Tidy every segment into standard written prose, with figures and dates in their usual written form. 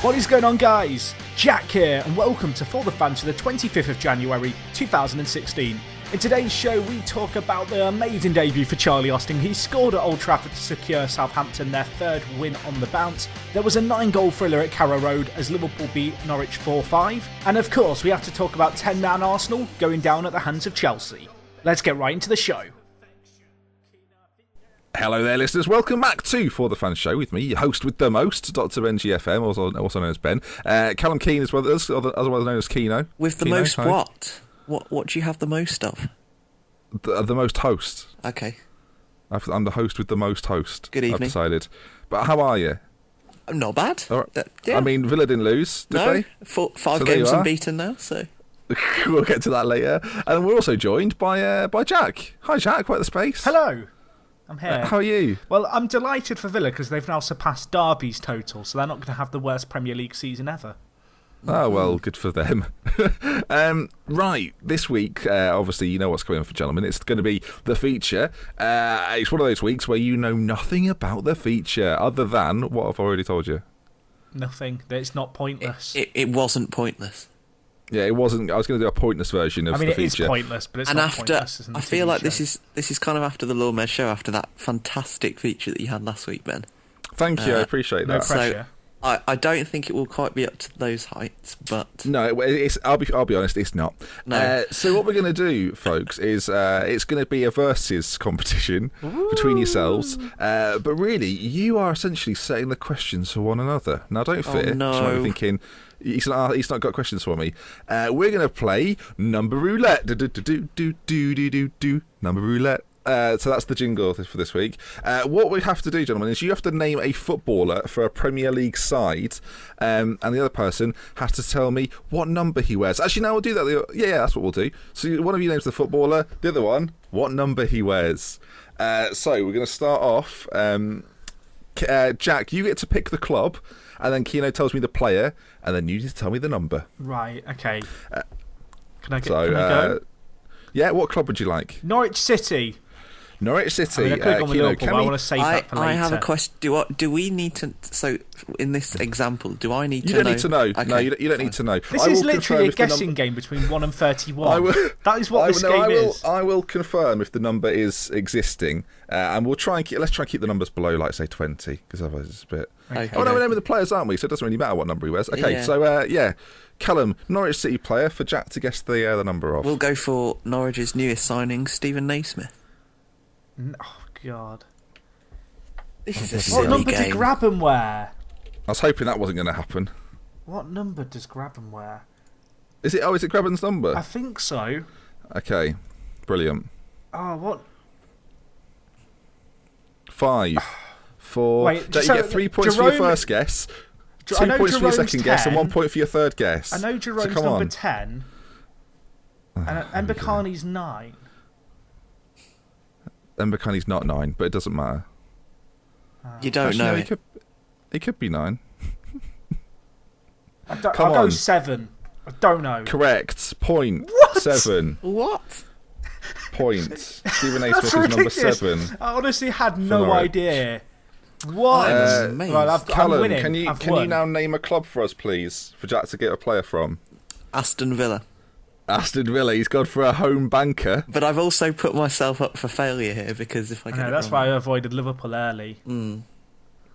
What is going on, guys? Jack here, and welcome to ForTheFans for the 25th of January 2016. In today's show, we talk about the amazing debut for Charlie Austin. He scored at Old Trafford to secure Southampton their third win on the bounce. There was a 9-goal thriller at Carrow Road as Liverpool beat Norwich 4-5. And of course, we have to talk about 10-man Arsenal going down at the hands of Chelsea. Let's get right into the show. Hello there, listeners. Welcome back to For the Fans Show with me, your host with the most, Dr. Ben GFM, also known as Ben. Callum Keane is with us, otherwise known as Keno. With the Keno, most hi. What do you have the most of? The most host. Okay. I'm the host with the most host. Good evening. I've decided. But how are you? Not bad. All right. Yeah. I mean, Villa didn't lose, did they? Five So there games you are. unbeaten now, so... We'll get to that later. And we're also joined by Jack. Hi, Jack. What the space? Hello. I'm here. How are you? Well, I'm delighted for Villa because they've now surpassed Derby's total, so they're not going to have the worst Premier League season ever. Oh, well, good for them. Right, this week, obviously, you know what's coming for, gentlemen. It's going to be the feature. It's one of those weeks where you know nothing about the feature other than what I've already told you. Nothing. It's not pointless. It wasn't pointless. Yeah, it wasn't. I was going to do a pointless version of the feature. I mean, it is pointless, but it's And not after, pointless. Isn't I the feel TV like show. this is kind of after the Lawmare show, after that fantastic feature that you had last week, Ben. Thank you, I appreciate no that. pressure. I don't think it will quite be up to those heights, but... No, I'll be honest, it's not. No. So what we're going to do, folks, is it's going to be a versus competition between yourselves. But really, you are essentially setting the questions for one another. Now, don't fear. no. You might be thinking, he's not got questions for me. We're going to play Number Roulette. Number Roulette. So that's the jingle for this week. What we have to do, gentlemen, is you have to name a footballer for a Premier League side, and the other person has to tell me what number he wears. Actually, no, we'll do that. Yeah, that's what we'll do. So one of you names the footballer, the other one, what number he wears. So we're going to start off. Jack, you get to pick the club, and then Keno tells me the player, and then you need to tell me the number. Right, okay. Can I So, go? Yeah, what club would you like? Norwich City. Norwich City. I mean, I could have gone with Keno, Liverpool, but I want to save that for later. I have a question. Do we need to... So, in this example, do I need You to know... don't need to know. Okay, No, you don't need to know. This I is will literally confirm a if the guessing game between 1 and 31. I will, That is what this game is. I will confirm if the number is existing, and we'll try and let's try and keep the numbers below, like say 20, because otherwise it's a bit. Okay. Oh no, we're naming the players, aren't we? So it doesn't really matter what number he wears. Okay, Yeah. so yeah, Callum, Norwich City player for Jack to guess the number of. We'll go for Norwich's newest signing, Stephen Naismith. Oh, God. This is a What silly number game. did Grabham wear? I was hoping that wasn't going to happen. What number does Grabham wear? Is it? Oh, is it Graben's number? I think so. Okay, brilliant. Oh, what? 5, 4. Wait, Jack, so you get 3 points for your Jerome- first guess, I 2 know points for your Jerome's second guess, and 10. 1 point for your third guess. I know Jerome's so come number on. 10. And Mbakani's 9. Mbakani's not 9, but it doesn't matter. You don't Actually, know no, it. It could be 9. I'll Come go on. 7. I don't know. Correct. Point. What? 7 What? points. Stephen A. That's Smith is number ridiculous. 7. I honestly had no Norwich. idea. What? I'm amazed. Right, I'm Callum, winning. can you I've can won. you now name a club for us, please, for Jack to get a player from? Aston Villa. Aston Villa. He's gone for a home banker. But I've also put myself up for failure here because if I I get know, it that's wrong... why I avoided Liverpool early.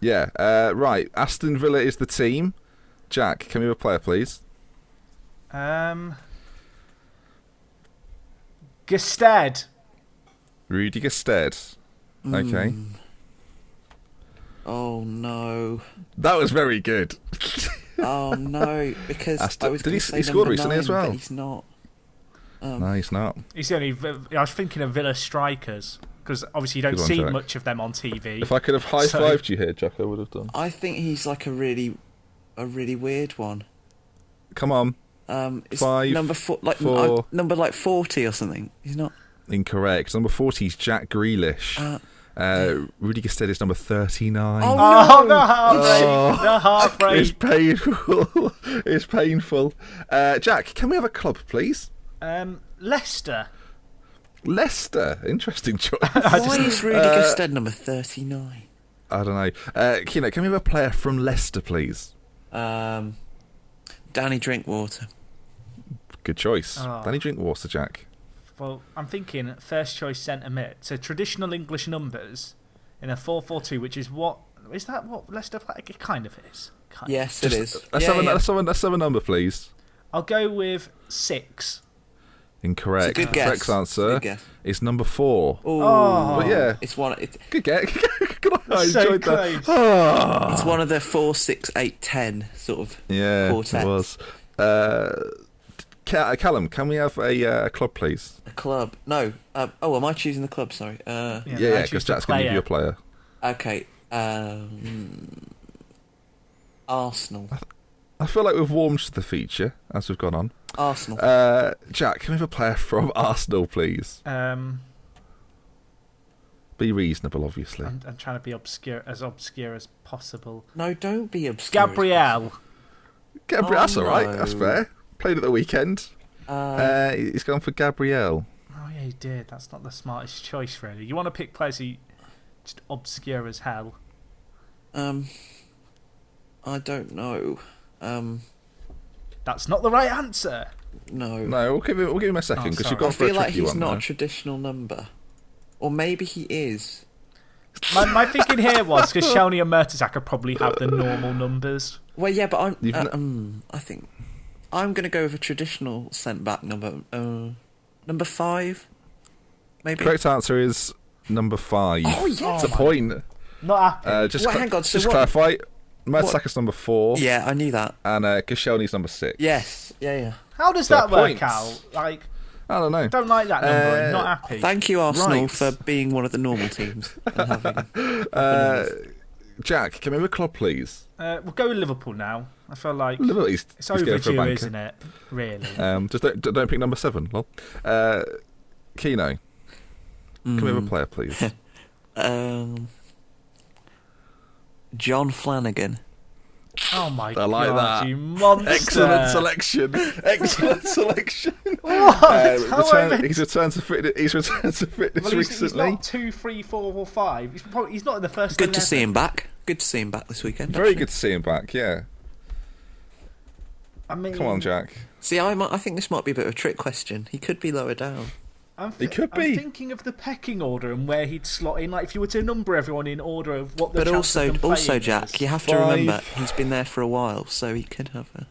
Yeah. Right. Aston Villa is the team. Jack, can we have a player, please? Gested. Rudiger Stead. Okay. Oh no. That was very good. Oh no. Because Aston- I was did going he- to say he scored number recently 9, as well? but he's not. No, he's not. He's the only. I was thinking of Villa strikers because obviously you don't Good one, see Jack. much of them on TV. If I could have high-fived you here, Jack, I would have done. I think he's like a really weird one. Come on. It's 5, number 4. number like 40 or something. He's not. Incorrect. Number 40 is Jack Grealish. Rudiger said it's number 39. Oh, the heartbreak. The heartbreak. It's painful. It's painful. Jack, can we have a club, please? Leicester. Leicester. Interesting choice. Why is Rudiger Stead number 39? I don't know. Kino, can we have a player from Leicester, please? Danny Drinkwater. Good choice. Oh. Danny Drinkwater, Jack. Well, I'm thinking first choice centre mid. So traditional English numbers in a 4-4-2, which is what is that? What Leicester play? It kind of is. Yes, it is. Let's have a number, please. I'll go with 6. Incorrect. It's a good guess. Correct answer Good guess. is number 4. Oh. But yeah, It's one. good guess. I So enjoyed close. that. Ah. It's one of the 4, 6, 8, 10 sort of Yeah, quartets. it was. Callum, can we have a club, please? A club? No. Am I choosing the club? Sorry. Yeah, I because choose the Jack's going to give you a player. Okay. Arsenal. I feel like we've warmed to the feature as we've gone on. Arsenal. Jack, can we have a player from Arsenal, please? Be reasonable, obviously. I'm trying to be obscure as possible. No, don't be obscure. Gabriel. That's all right. no. That's fair. Played at the weekend. He's gone for Gabriel. Oh yeah, he did. That's not the smartest choice, really. You want to pick players who just obscure as hell. I don't know. That's not the right answer. No. No, we'll give him a second because you've sorry. gone I for a feel like tricky he's one not there. a traditional number. Or maybe he is. My thinking here was because Shelny and Mertesacker probably have the normal numbers. Well, yeah, but You've I think I'm going to go with a traditional centre-back number. Number 5, maybe. Correct answer is number 5. Oh, yes. It's a point. Not happy. Just Well, hang on, so just what- clarify. Mertesacker's number 4. Yeah, I knew that. And Koscielny's number 6. Yes. Yeah. How does So that work points. out? Like, I don't know. don't like that number. I'm not happy. Thank you, Arsenal, Right. for being one of the normal teams. And having, Jack, can we have a club, please? We'll go with Liverpool now. I feel like Liverpool, he's it's going for a overdue, banker. isn't it? Really. Just don't pick number 7, lol. Keno, can we have a player, please? John Flanagan. Oh my I like god, that. you monster! Excellent selection. Excellent selection. What? He's returned to fitness. He's returned to fitness Well, he's recently. not 2, 3, 4, or 5. He's not in the first. Good to 11. see him back. Good to see him back this weekend. Very actually. good to see him back. Yeah. I mean, Come on, Jack. See, I think this might be a bit of a trick question. He could be lower down. He could I'm be. thinking of the pecking order and where he'd slot in. Like if you were to number everyone in order of what the But chance of them also, playing Jack, is. you have to 5. remember he's been there for a while, so he could have a.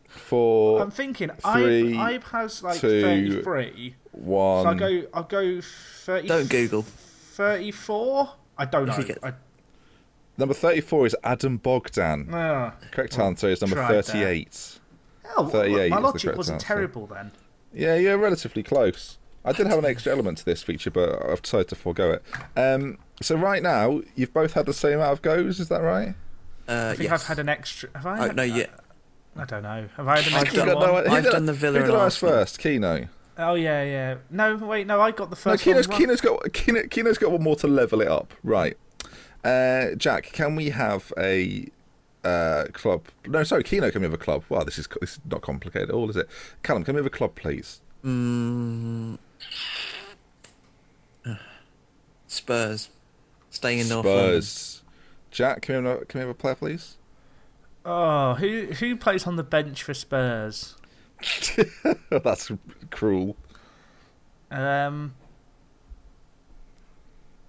4, I'm thinking 3, Ibe has like 2, 33. 1. So I'll go 30. Don't Google. 34. I don't know. If you get- Number 34 is Adam Bogdan. Correct answer is number tried that. 38. Hell, 38 my is the logic correct wasn't answer. terrible then. Yeah, you're relatively close. I did have an extra element to this feature, but I've decided to forego it. So right now, you've both had the same amount of goes, is that right? I think Yes. I've had an extra. Have I? Oh, no, yeah. I don't know. Have I had an I've extra done- one? I've done the Villa Who and did I ask Arsenal. first? Keno. Oh yeah. No, wait, no. I got the No, first one. Keno's got one more to level it up. Right. Jack, can we have a club? No, sorry, Keno, can we have a club? Wow, this is not complicated at all, is it? Callum, can we have a club, please? Spurs. Staying in North London. Spurs. Jack, can we have a player, please? Oh, who plays on the bench for Spurs? That's cruel. Do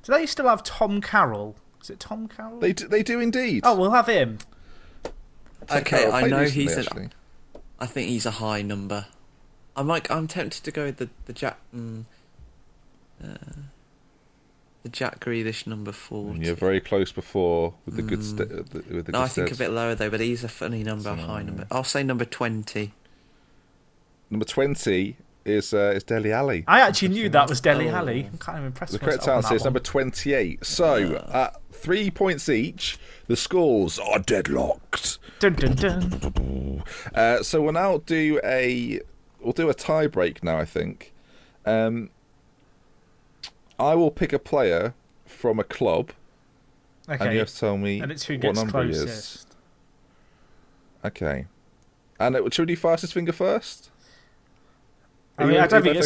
they still have Tom Carroll? Is it Tom Carroll? They do indeed. Oh, we'll have him. Okay, Carroll I played know recently, he's. actually. I think he's a high number. I'm tempted to go with the Jack. The Jack Grealish number 4. You're very close before with the good with the No, good I think a stats. bit lower though, but he's a funny number, a high number. I'll say number 20. Number 20 is Dele Alli. I actually knew that was Dele Oh. Alli. I'm kind of impressed The with correct myself on answer that is number one. 28. So, at 3 points each, the scores are deadlocked. Dun dun dun. So we'll now do a tie break now. I think. I will pick a player from a club, Okay. and you have to tell me And it's who what gets number he is. closest. Okay. And should we do fastest finger first? I mean, I don't think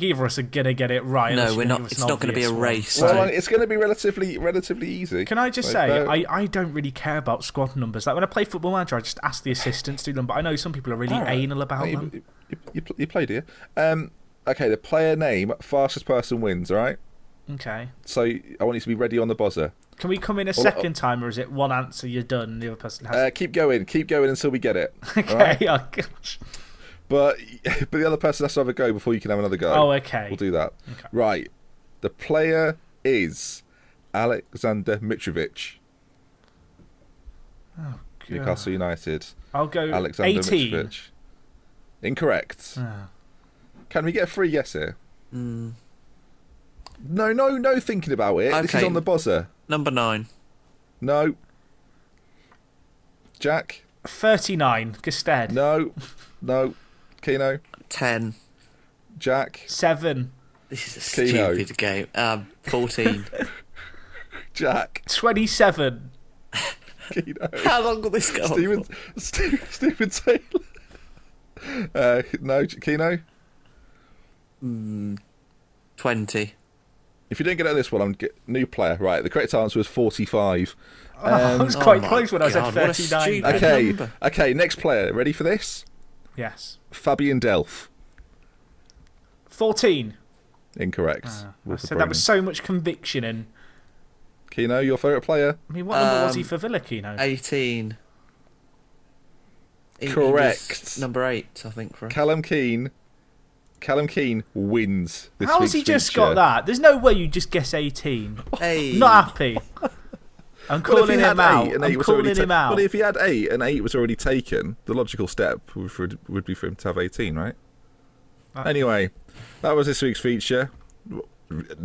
either of us are gonna get it right. No, unless you we're can not. give us It's an not going to be a obvious one. race. So- Well, it's going to be relatively easy. Can I just Like, say, I don't really care about squad numbers. Like when I play Football Manager, I just ask the assistants to do them. But I know some people are really anal about them. You played here. Okay, the player name, fastest person wins. All right. Okay. So I want you to be ready on the buzzer. Can we come in a second time, or is it one answer, you're done, and the other person has... Keep going until we get it. okay, all right? oh gosh. But the other person has to have a go before you can have another go. Oh, okay. We'll do that. Okay. Right. The player is Alexander Mitrovic. Oh, God. Newcastle United. I'll go Alexander 18. Mitrovic. Incorrect. Oh. Can we get a free yes here? No thinking about it. This is Okay. on the buzzer. Number 9. No. Jack? 39, Gusted. No. Keno? 10. Jack? 7. This is a Keno. stupid game. 14. Jack? 27. Keno? How long will this go on? Stephen Taylor? No, Keno? 20. If you don't get it on this one, I'm new player. Right, the correct answer was 45. I was quite Oh my close when I said God, what a 39. stupid- Okay, number. okay. Next player. Ready for this? Yes. Fabian Delph. 14. Incorrect. I Wolf of said that was Bremen. so much conviction in. Keno, your favourite player? I mean, what number was he for Villa, Keno? 18. He Correct. was number 8, I think, for us. Callum Keane wins this How has week's he just feature. got that? There's no way you just guess 18. Hey. Not happy. I'm Well, if calling he had him out. 8 and I'm 8 was already calling him out. Well, if he had 8 and 8 was already taken, the logical step would be for him to have 18, right? Anyway, that was this week's feature.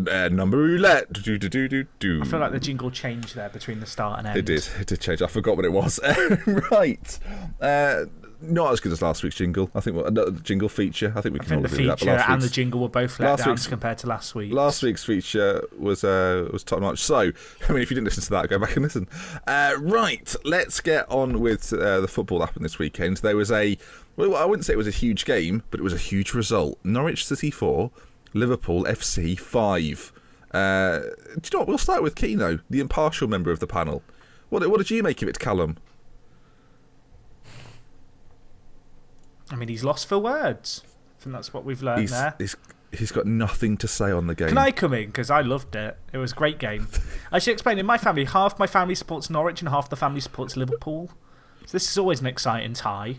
Number roulette. Do. I feel like the jingle changed there between the start and end. It did change. I forgot what it was. Right. Not as good as last week's jingle. I think the jingle feature. I think we I can think all the agree with that. feature But and the jingle were both let last down week's- compared to last week. last week's feature was top notch. So, I mean, if you didn't listen to that, go back and listen. Right, let's get on with the football that happened this weekend. There was well, I wouldn't say it was a huge game, but it was a huge result. Norwich City 4, Liverpool FC 5. Do you know what? We'll start with Keno, the impartial member of the panel. What did you make of it, Callum? I mean, he's lost for words. I think that's what we've learned there. He's got nothing to say on the game. Can I come in? Because I loved it. It was a great game. I should explain, in my family, half my family supports Norwich and half the family supports Liverpool. So this is always an exciting tie.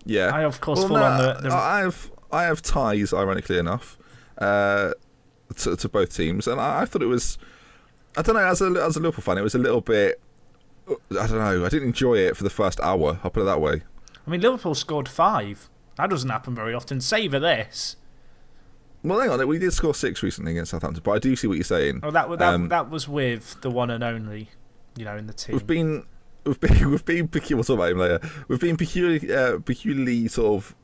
Yeah. I, of course, fall on the... I have ties, ironically enough, to both teams, and I thought it was. I don't know. As a Liverpool fan, it was a little bit. I don't know. I didn't enjoy it for the first hour. I'll put it that way. I mean, Liverpool scored 5. That doesn't happen very often. Savour this. Well, hang on. We did score 6 recently against Southampton, but I do see what you're saying. Oh, that was with the one and only, in the team. We've been peculiar. We'll talk about him later. We've been peculiarly sort of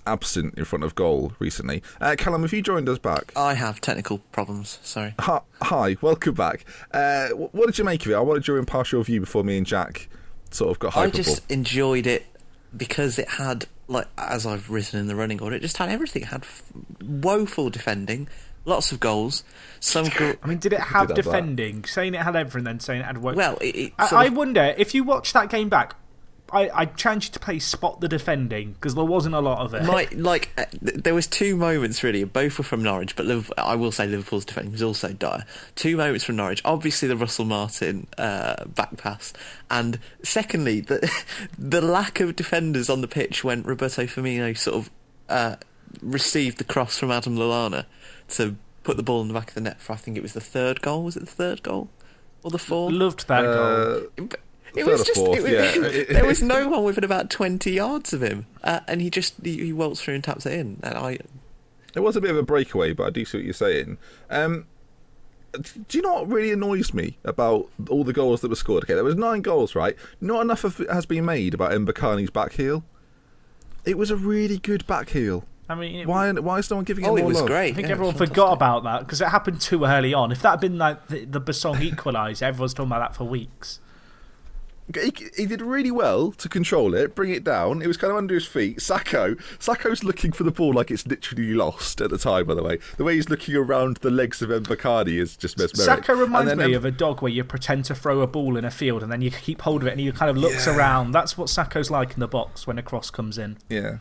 absent in front of goal recently. Callum, have you joined us back? I have technical problems, sorry. Hi, welcome back. What did you make of it? I wanted your impartial view before me and Jack sort of got hypeable. I just enjoyed it because it had, like, as I've written in the running order, it just had everything. It had woeful defending, lots of goals. I mean, did it have Did have defending? Saying it had everything, then saying it had work. Well, I wonder, if you watch that game back, I challenge you to play Spot the Defending, because there wasn't a lot of it. There was 2 moments, really. Both were from Norwich, but I will say Liverpool's defending was also dire. 2 moments from Norwich. Obviously, the Russell Martin back pass. And secondly, the lack of defenders on the pitch when Roberto Firmino sort of received the cross from Adam Lallana to put the ball in the back of the net for, I think it was the 3rd goal. Was it the 3rd goal? Or the 4th? Loved that goal. It was Third or fourth, yeah. there was no one within about 20 yards of him, and he waltzed through and taps it in. And It was a bit of a breakaway, but I do see what you're saying. Do you know what really annoys me about all the goals that were scored? Okay, there was 9 goals, right? Not enough of it has been made about Mbakani's back heel. It was a really good back heel. I mean, why is no one giving it more love? It was great. I think everyone forgot about that because it happened too early on. If that had been like the Basong equaliser, everyone's talking about that for weeks. He did really well to control it, bring it down. It was kind of under his feet. Sacco's looking for the ball like it's literally lost at the time, by the way. The way he's looking around the legs of Mbakani is just mesmeric. Sacco reminds me of a dog where you pretend to throw a ball in a field and then you keep hold of it and he kind of looks around. That's what Sacco's like in the box when a cross comes in. Yeah.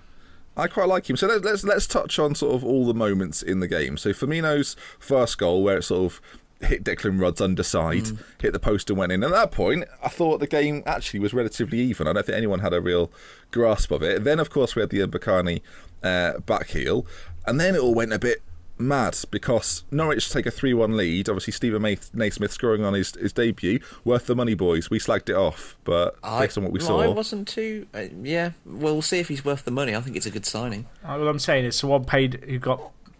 I quite like him. So let's touch on sort of all the moments in the game. So Firmino's first goal, where it sort of hit Declan Rudd's underside, hit the post and went in. At that point, I thought the game actually was relatively even. I don't think anyone had a real grasp of it. Then, of course, we had the Mbakani back heel, and then it all went a bit mad because Norwich take a 3-1 lead. Obviously, Stephen Naismith scoring on his debut. Worth the money, boys. We slagged it off, but based on what we saw... I wasn't too... yeah, well, we'll see if he's worth the money. I think it's a good signing. What I'm saying is someone paid who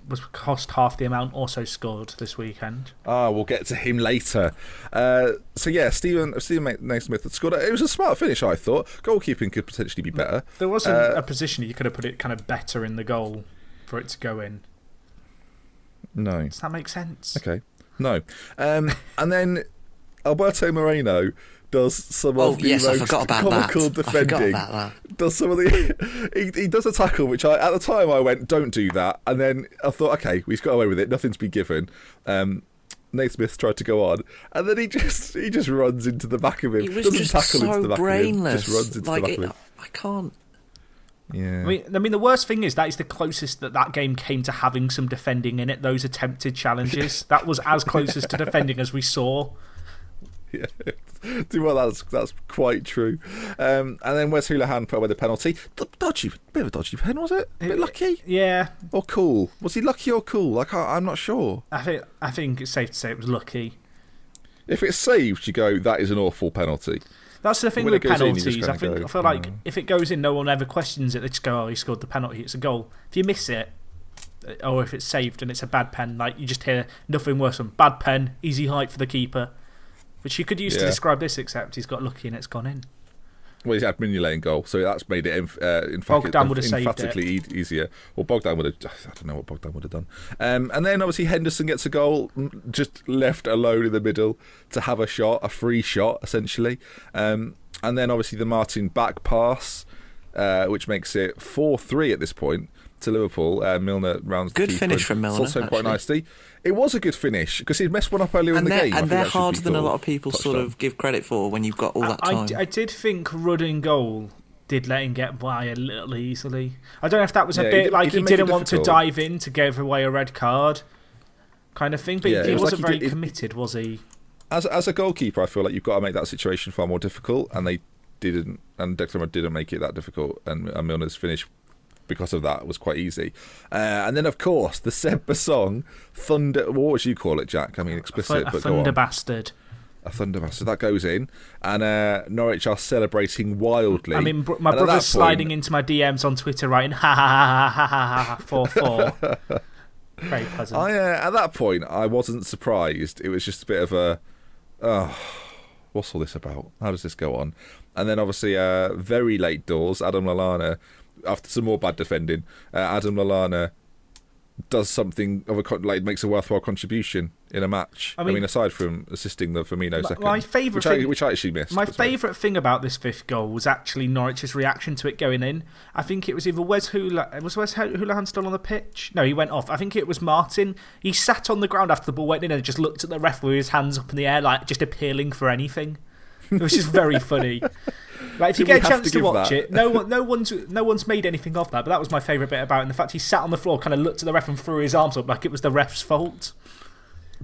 was cost half the amount also scored this weekend. We'll get to him later. So yeah, Stephen Naismith had scored. It was a smart finish, I thought. Goalkeeping could potentially be better. There wasn't a position you could have put it kind of better in the goal for it to go in. No. Does that make sense? Okay. No. And then Alberto Moreno does some of the most comical defending. Does some of the he does a tackle which at the time I went, don't do that, and then I thought, okay, he's got away with it, nothing's been given. Naismith tried to go on, and then he just runs into the back of him. It was doesn't just tackle so into the back brainless. Of him, just runs into the back of him. I can't. Yeah. I mean, the worst thing is that is the closest that game came to having some defending in it. Those attempted challenges, that was as closest to defending as we saw. Yeah, well, that's quite true. And then Wes Houlihan put away the penalty. Bit of a dodgy pen, was it? A bit lucky? Yeah. Or cool? Was he lucky or cool? I'm not sure. I think it's safe to say it was lucky. If it's saved, you go, that is an awful penalty. That's the thing with penalties. I feel like if it goes in, no one ever questions it. They just go, oh, he scored the penalty, it's a goal. If you miss it, or if it's saved and it's a bad pen, like you just hear nothing worse than bad pen, easy height for the keeper. Which you could use to describe this, except he's got lucky and it's gone in. Well, he's had Mignolet in goal, so that's made it emphatically easier. Well, Bogdan would have... I don't know what Bogdan would have done. And then, obviously, Henderson gets a goal, just left alone in the middle to have a shot, a free shot, essentially. And then, obviously, the Martin back pass, which makes it 4-3 at this point to Liverpool. Milner rounds the keeper. Good finish from Milner, actually. Quite nicely. It was a good finish because he'd messed one up earlier in the game. And they're harder than a lot of people sort of give credit for when you've got all that time. I did think Rudd in goal did let him get by a little easily. I don't know if that was a bit like he didn't want to dive in to give away a red card kind of thing, but he wasn't very committed, was he? As a goalkeeper, I feel like you've got to make that situation far more difficult, and they didn't, and Declan Rudd didn't make it that difficult, and Milner's finish because of that was quite easy. And then, of course, the Seb Basong thunder... What would you call it, Jack? I mean, explicit, but go on. A thunder bastard. A thunder bastard. That goes in. And Norwich are celebrating wildly. I mean, my brother's sliding into my DMs on Twitter writing, ha ha ha ha ha ha 4-4. Very pleasant. At that point, I wasn't surprised. It was just a bit of a... what's all this about? How does this go on? And then, obviously, very late doors, Adam Lallana... After some more bad defending, Adam Lallana does something of makes a worthwhile contribution in a match. I mean aside from assisting the Firmino second, my favourite thing, which I actually missed. My favourite thing about this fifth goal was actually Norwich's reaction to it going in. I think it was either Wes Houlihan still on the pitch? No, he went off. I think it was Martin. He sat on the ground after the ball went in and just looked at the ref with his hands up in the air, like just appealing for anything. It was just very funny. Like if you get a chance to watch it, no one's made anything of that. But that was my favourite bit about it. And the fact he sat on the floor, kind of looked at the ref and threw his arms up like it was the ref's fault.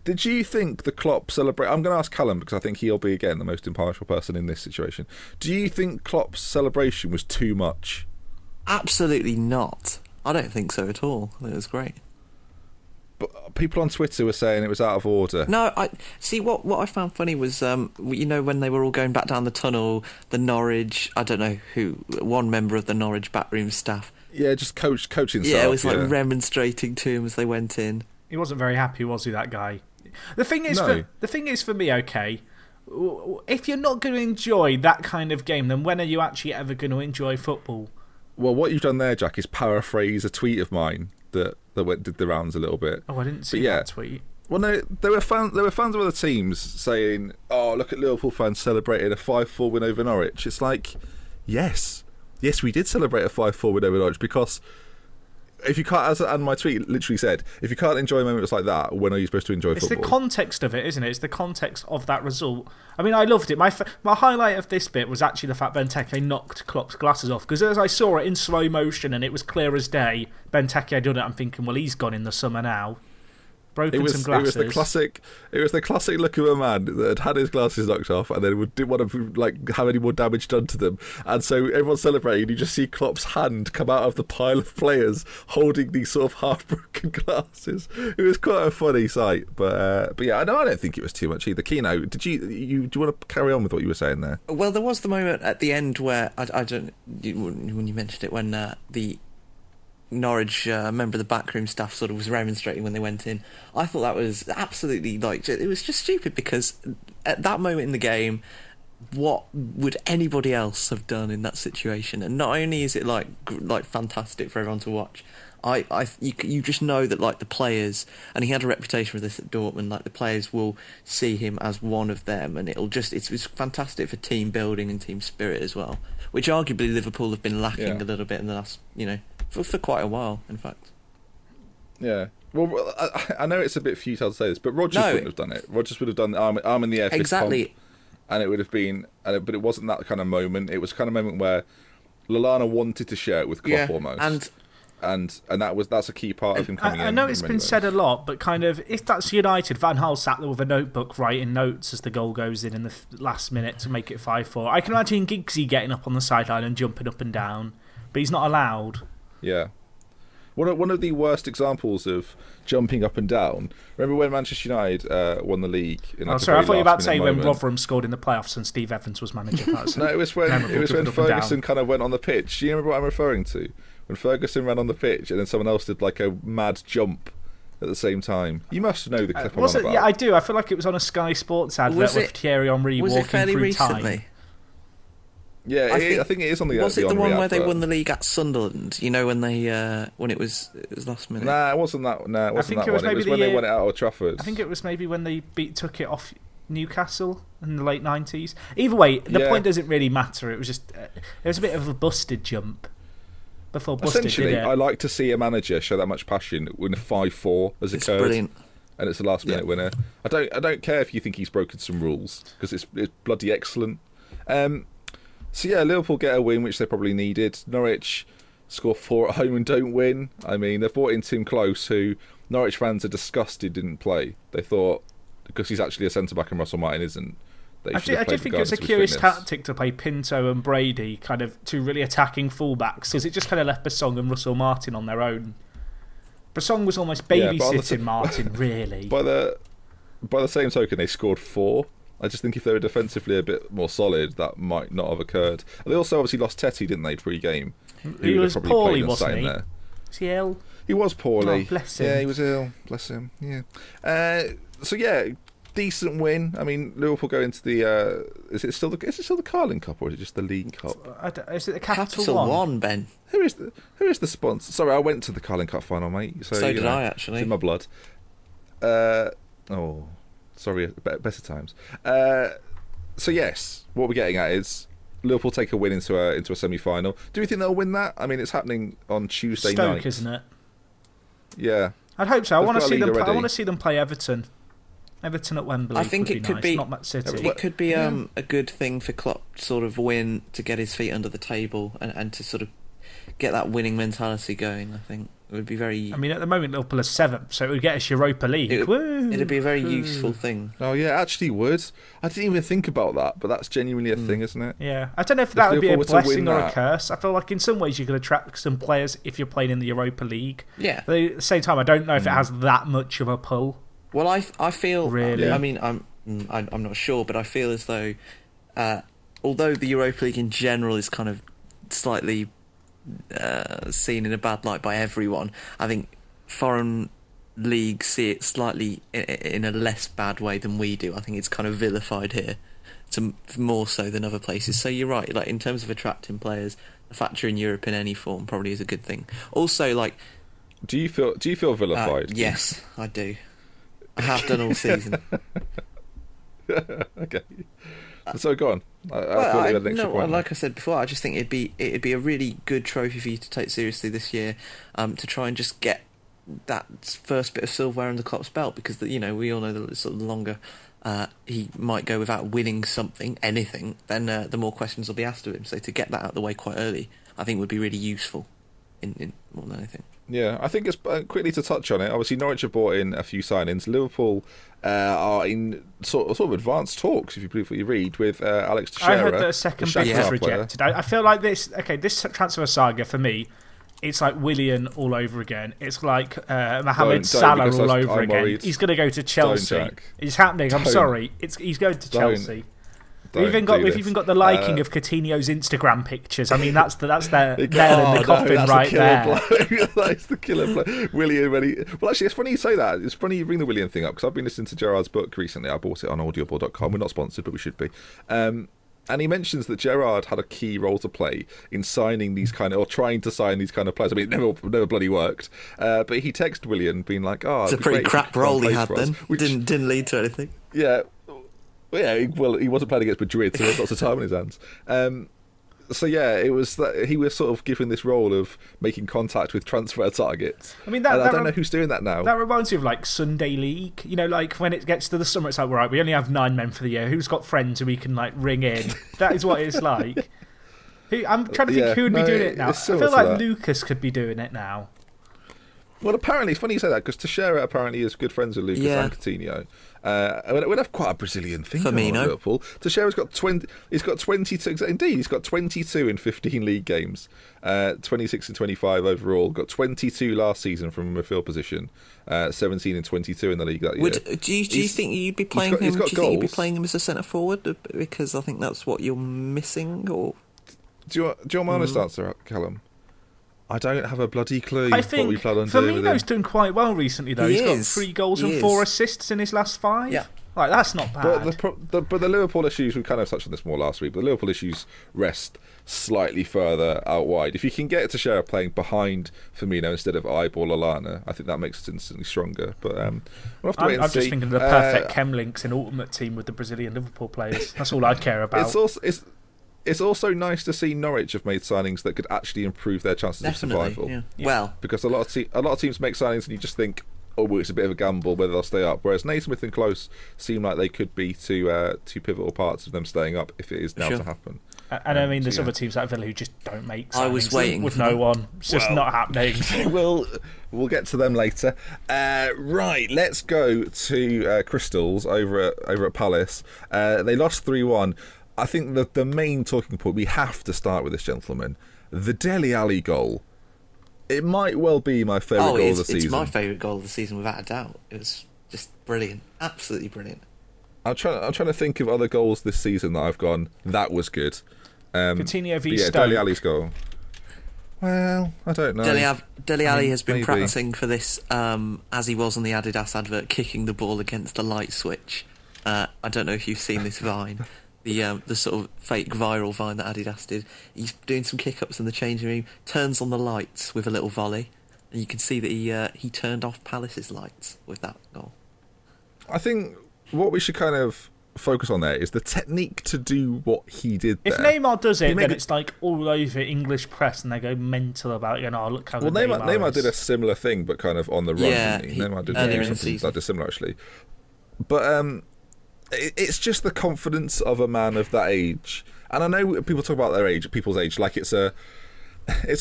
Did you think the Klopp celebration... I'm going to ask Callum because I think he'll be, again, the most impartial person in this situation. Do you think Klopp's celebration was too much? Absolutely not. I don't think so at all. I think it was great. But people on Twitter were saying it was out of order. No, I see. What I found funny was, when they were all going back down the tunnel, the Norwich, I don't know who, one member of the Norwich backroom staff. Yeah, just coaching. Yeah, it was like remonstrating to him as they went in. He wasn't very happy, was he, that guy? The thing is, No. for me, okay, if you're not going to enjoy that kind of game, then when are you actually ever going to enjoy football? Well, what you've done there, Jack, is paraphrase a tweet of mine that did the rounds a little bit. Oh, I didn't see that tweet. Well, no, there were fans of other teams saying, "Oh, look at Liverpool fans celebrating a 5-4 win over Norwich." It's like, yes, we did celebrate a 5-4 win over Norwich, because if you can't, and my tweet literally said, if you can't enjoy moments like that, when are you supposed to enjoy football? It's the context of it, isn't it? It's the context of that result. I mean, I loved it. My highlight of this bit was actually the fact Benteke knocked Klopp's glasses off, because as I saw it in slow motion and it was clear as day, Benteke had done it. I'm thinking, well, he's gone in the summer now. Broken some glasses. It was the classic look of a man that had his glasses knocked off and then didn't want to have any more damage done to them. And so everyone's celebrating. You just see Klopp's hand come out of the pile of players holding these sort of half-broken glasses. It was quite a funny sight. But yeah, I don't think it was too much either. Keno, do you want to carry on with what you were saying there? Well, there was the moment at the end where when you mentioned it, when the Norwich member of the backroom staff sort of was remonstrating when they went in. I thought that was absolutely, it was just stupid, because at that moment in the game, what would anybody else have done in that situation? And not only is it like fantastic for everyone to watch, you just know that the players, and he had a reputation for this at Dortmund, the players will see him as one of them, and it's fantastic for team building and team spirit as well, which arguably Liverpool have been lacking a little bit in the last, for quite a while, in fact. Yeah. Well, I know it's a bit futile to say this, but Rodgers wouldn't have done it. Rodgers would have done the arm in the air, fist pump, and it would have been. But it wasn't that kind of moment. It was a kind of moment where Lallana wanted to share it with Klopp almost, and that's a key part of him coming in. I know it's been said a lot, but kind of, if that's United, Van Gaal sat there with a notebook writing notes as the goal goes in the last minute to make it 5-4. I can imagine Giggsy getting up on the sideline and jumping up and down, but he's not allowed. Yeah. One of the worst examples of jumping up and down. Remember when Manchester United won the league? I thought you were about to say when Rotherham scored in the playoffs and Steve Evans was manager. No, it was when Ferguson kind of went on the pitch. Do you remember what I'm referring to? When Ferguson ran on the pitch and then someone else did a mad jump at the same time. You must know the clip I'm on about. Yeah, I do. I feel like it was on a Sky Sports advert with Thierry Henry walking through recently? time. Yeah, I think it is on the. Was it the one where advert. they won the league at Sunderland? When it was last minute. Nah, it wasn't that. Nah, it wasn't that one. It was when they won it at Old Trafford. I think it was maybe when they took it off Newcastle in the late 90s. Either way, the point doesn't really matter. It was just it was a bit of a busted jump. Before busted, essentially, I like to see a manager show that much passion when a 5-4 has occurred. It's brilliant. And it's a last minute winner. I don't care if you think he's broken some rules, because it's bloody excellent. So yeah, Liverpool get a win, which they probably needed. Norwich score 4 at home and don't win. I mean, they've brought in Tim Close, who Norwich fans are disgusted didn't play. They thought, because he's actually a centre-back and Russell Martin isn't, I do think it's a curious tactic to play Pinto and Brady, kind of two really attacking fullbacks, because it just kind of left Basong and Russell Martin on their own. Basong was almost babysitting Martin, really. By the same token, they scored 4. I just think if they were defensively a bit more solid, that might not have occurred. And they also obviously lost Tetty, didn't they, pre-game? He was poorly, wasn't he? Was he ill? He was poorly. Oh, bless him. Yeah, he was ill. Bless him. Yeah. So yeah, decent win. I mean, Liverpool go into the. Is it still the Carling Cup, or is it just the League Cup? Is it the Capital One, Ben? Who is the sponsor? Sorry, I went to the Carling Cup final, mate. So did I, actually. It's in my blood. Sorry, better times. So yes, what we're getting at is Liverpool take a win into a semi-final. Do we think they'll win that? I mean, it's happening on Tuesday night. Stoke, isn't it? Yeah, I'd hope so. I want to see them play Everton. Everton at Wembley. I think it could be not Man City. It could be a good thing for Klopp to sort of win, to get his feet under the table and to sort of get that winning mentality going. I think it would be very. I mean, at the moment Liverpool are 7th, so it would get us Europa League. It'd be a very useful thing. Oh yeah, actually would. I didn't even think about that, but that's genuinely a thing, isn't it? Yeah, I don't know if that would be a blessing or a curse. I feel like in some ways you could attract some players if you're playing in the Europa League. Yeah. But at the same time, I don't know if it has that much of a pull. Well, I feel really. I mean, I'm not sure, but I feel as though, although the Europa League in general is kind of slightly seen in a bad light by everyone, I think foreign leagues see it slightly in a less bad way than we do. I think it's kind of vilified here, more so than other places. So you're right. Like in terms of attracting players, the fact you're in Europe in any form probably is a good thing. Also, like, do you feel vilified? Yes, I do. I have done all season. Okay. So go on. I thought you had an extra point. Like I said before, I just think it'd be a really good trophy for you to take seriously this year, to try and just get that first bit of silverware on the Klopp's belt, because we all know that sort of the longer he might go without winning anything, then the more questions will be asked of him. So to get that out of the way quite early, I think would be really useful in more than anything. Yeah, I think it's quickly to touch on it. Obviously, Norwich have brought in a few signings. Liverpool are in sort of advanced talks, if you believe what you read, with Alex Teixeira. I heard that a second bid was rejected. I feel like this transfer saga for me, it's like Willian all over again. It's like Mohamed Salah all over again. Worried. He's going to go to Chelsea. It's happening. I'm sorry. He's going to Chelsea. We've even got the liking of Coutinho's Instagram pictures. I mean, that's their nail in the coffin right there. That's the killer blow. Willian, well, actually, it's funny you say that. It's funny you bring the Willian thing up, because I've been listening to Gerard's book recently. I bought it on audible.com. We're not sponsored, but we should be. And he mentions that Gerrard had a key role to play in signing these or trying to sign these kind of players. I mean, it never bloody worked. But he texted Willian, being like, it's a pretty crap role he had then. Which didn't lead to anything. Yeah. Well, he wasn't playing against Madrid, so he had lots of time on his hands. So yeah, it was that he was sort of given this role of making contact with transfer targets. I mean, I don't know who's doing that now. That reminds me of like Sunday League. Like when it gets to the summer, it's like, right, we only have 9 men for the year. Who's got friends who we can like ring in? That is what it's like. I'm trying to think who would be doing it now. I feel like Lucas could be doing it now. Well, apparently, it's funny you say that, because Teixeira apparently is good friends with Lucas and Coutinho. We'd have quite a Brazilian thing on Liverpool. Teixeira's got 20. He's got 22. Indeed, he's got 22 in 15 league games. 26 and 25 overall. Got 22 last season from a midfield position. 17 and 22 in the league that year. Do you think you'd be playing him? Do you think you'd be playing him as a centre forward? Because I think that's what you're missing. Or do you want my honest answer, Callum? I don't have a bloody clue. I think what we plan on doing with him. Firmino's done quite well recently, though. He's got 3 goals and 4 assists in his last 5. Yeah. Like, that's not bad. But the Liverpool issues, we kind of touched on this more last week, but the Liverpool issues rest slightly further out wide. If you can get Teixeira playing behind Firmino instead of Eyeball Lallana, I think that makes it instantly stronger. But we'll have to wait and see. I'm just thinking of the perfect chem links in Ultimate Team with the Brazilian Liverpool players. That's all I care about. It's also nice to see Norwich have made signings that could actually improve their chances of survival. Yeah. Well, because a lot of teams make signings and you just think, oh, well, it's a bit of a gamble whether they'll stay up. Whereas Naismith and Close seem like they could be two pivotal parts of them staying up if it is now to happen. And I mean, there's other teams like Villa who just don't make signings. I was waiting with no one. It's just not happening. We'll get to them later. Right, let's go to Crystals over at Palace. They lost 3-1. I think that the main talking point, we have to start with this, gentleman. The Dele Alli goal. It might well be my favourite goal of the season. It's my favourite goal of the season, without a doubt. It was just brilliant. Absolutely brilliant. I'm trying to think of other goals this season that I've gone, that was good. Coutinho v Stoke. Dele Alli's goal. Well, I don't know. Dele Alli has been practising for this, as he was on the Adidas advert, kicking the ball against the light switch. I don't know if you've seen this Vine. The sort of fake viral Vine that Adidas did. He's doing some kick-ups in the changing room, turns on the lights with a little volley, and you can see that he turned off Palace's lights with that goal. I think what we should kind of focus on there is the technique to do what he did there. If Neymar does it, then it's like all over English press and they go mental about it. Look how good Neymar did a similar thing, but kind of on the run. Yeah, didn't he? Neymar did something that dissimilar, actually. But it's just the confidence of a man of that age. And I know people talk about people's age, like it's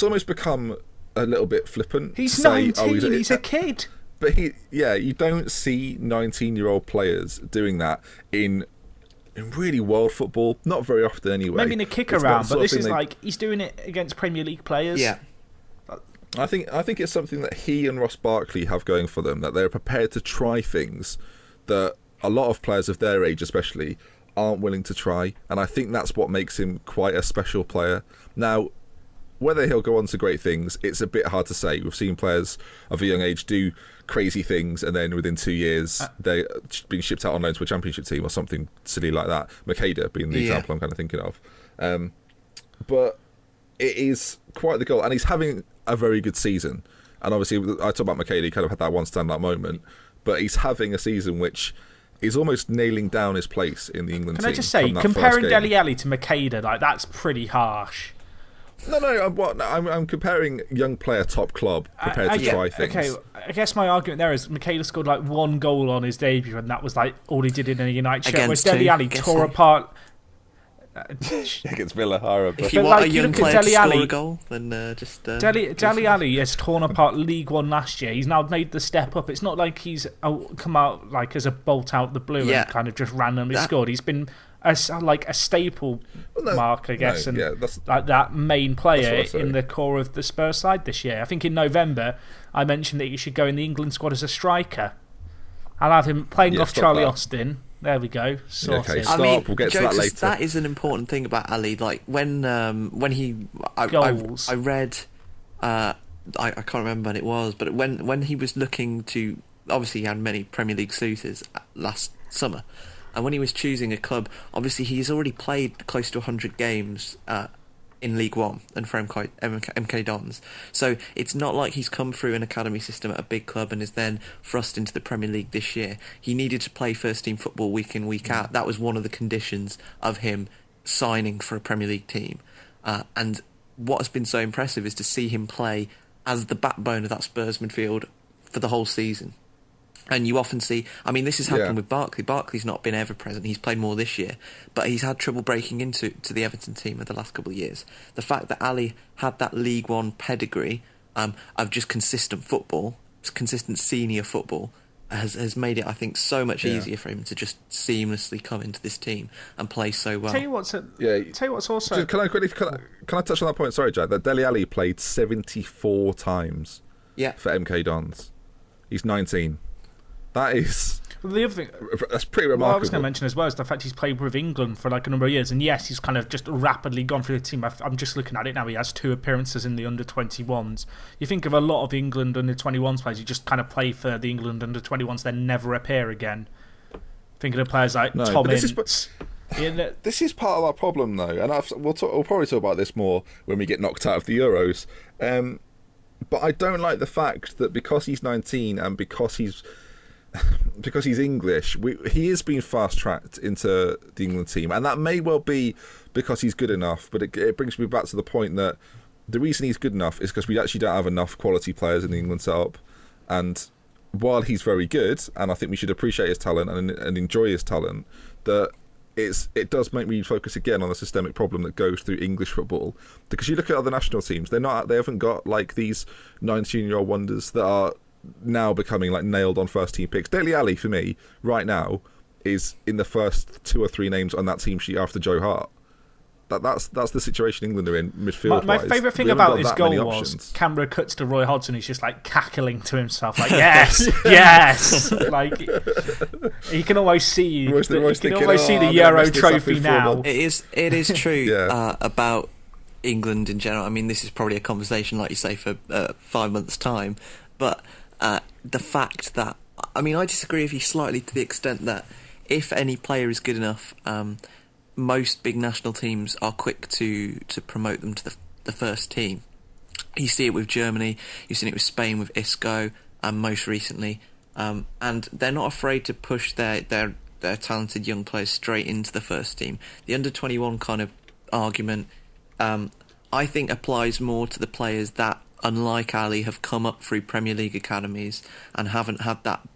almost become a little bit flippant. He's 19, he's a kid. But you don't see 19-year-old players doing that in really world football. Not very often, anyway. Maybe in a kick around, but this is like he's doing it against Premier League players. Yeah. I think it's something that he and Ross Barkley have going for them, that they're prepared to try things that a lot of players of their age especially aren't willing to try, and I think that's what makes him quite a special player. Now, whether he'll go on to great things, it's a bit hard to say. We've seen players of a young age do crazy things, and then within 2 years they're being shipped out on loan to a championship team or something silly like that. Makeda being the example I'm kind of thinking of. But it is quite the goal, and he's having a very good season. And obviously, I talk about Makeda, he kind of had that one standout moment, but he's having a season which is almost nailing down his place in the England team. Can I just say, comparing Dele Alli to Makeda, like, that's pretty harsh. No, I'm comparing young player top club prepared to try things. Okay, I guess my argument there is Makeda scored like 1 goal on his debut, and that was like all he did in a United shirt. Whereas Dele Alli tore apart. Against Villa, horrible. If you want a young player to score a goal, then Dele Alli has torn apart League One last year. He's now made the step up. It's not like he's come out like as a bolt out the blue and kind of just randomly scored. He's been a staple mark, I guess, and like that main player in the core of the Spurs side this year. I think in November I mentioned that he should go in the England squad as a striker. I'll have him playing off Charlie Austin. There we go. Sorted. Okay, stop. We'll get to that later. That is an important thing about Ali. Like when he, I read, I can't remember when it was, but when he was looking to, obviously he had many Premier League suitors last summer, and when he was choosing a club, obviously he's already played close to 100 games in League One and for MK Dons. So it's not like he's come through an academy system at a big club and is then thrust into the Premier League this year. He needed to play first team football week in, week out. That was one of the conditions of him signing for a Premier League team. And what has been so impressive is to see him play as the backbone of that Spurs midfield for the whole season. And you often see, I mean, this has happened with Barkley. Barkley's not been ever present. He's played more this year, but he's had trouble breaking into the Everton team of the last couple of years. The fact that Ali had that League One pedigree of just consistent football, consistent senior football, has made it, I think, so much easier for him to just seamlessly come into this team and play so well. Tell you what's also. Can I touch on that point? Sorry, Jack. That Dele Alli played 74 times for MK Dons. He's 19. That is. Well, the other thing, that's pretty remarkable. What I was going to mention as well is the fact he's played with England for like a number of years, and yes, he's kind of just rapidly gone through the team. I'm just looking at it now. He has 2 appearances in the under-21s. You think of a lot of the England under-21s players who just kind of play for the England under-21s, then never appear again. Thinking of players like Tom Ince. This is part of our problem, though, and we'll probably talk about this more when we get knocked out of the Euros. But I don't like the fact that because he's 19 and because he's English, he is being fast-tracked into the England team, and that may well be because he's good enough, but it brings me back to the point that the reason he's good enough is because we actually don't have enough quality players in the England setup, and while he's very good, and I think we should appreciate his talent and enjoy his talent, that it does make me focus again on the systemic problem that goes through English football, because you look at other national teams, they haven't got like these 19-year-old wonders that are now becoming like nailed on first team picks. Dele Alli for me right now is in the first 2 or 3 names on that team sheet after Joe Hart. That's the situation England are in midfield. My favourite thing about his goal was camera cuts to Roy Hodgson. He's just like cackling to himself, like yes, yes. Like he can always see. He can almost see the Euro trophy now. It is true about England in general. I mean, this is probably a conversation, like you say, for 5 months' time, but. The fact that, I mean, I disagree with you slightly to the extent that if any player is good enough, most big national teams are quick to promote them to the first team. You see it with Germany, you've seen it with Spain with Isco, and most recently, and they're not afraid to push their talented young players straight into the first team. The under-21 kind of argument, I think, applies more to the players that, unlike Ali, have come up through Premier League academies and haven't had that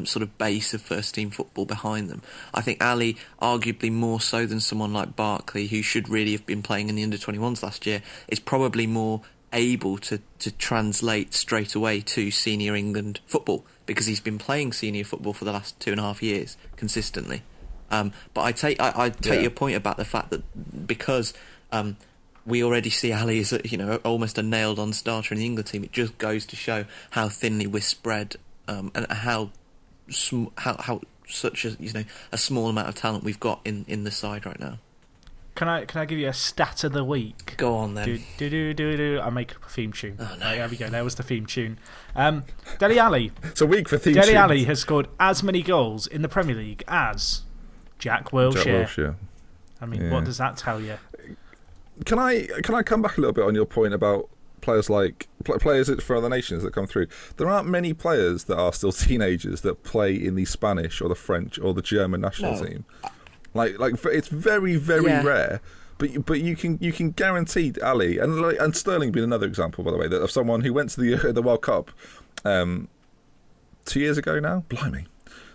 sort of base of first-team football behind them. I think Ali, arguably more so than someone like Barkley, who should really have been playing in the under-21s last year, is probably more able to translate straight away to senior England football, because he's been playing senior football for the last 2.5 years consistently. But I take your point about the fact that because... we already see Ali as almost a nailed-on starter in the England team. It just goes to show how thinly we're spread, and how such a small amount of talent we've got in the side right now. Can I give you a stat of the week? Go on then. I make up a theme tune. Oh, no. There we go. There was the theme tune. Dele Alli. It's a week for theme Dele tunes. Alli has scored as many goals in the Premier League as Jack Wilshere. I mean, what does that tell you? Can I come back a little bit on your point about players like players for other nations that come through? There aren't many players that are still teenagers that play in the Spanish or the French or the German national team. Like it's very, very rare. But you can guarantee Ali and Sterling being another example, by the way, that of someone who went to the World Cup 2 years ago now. Blimey.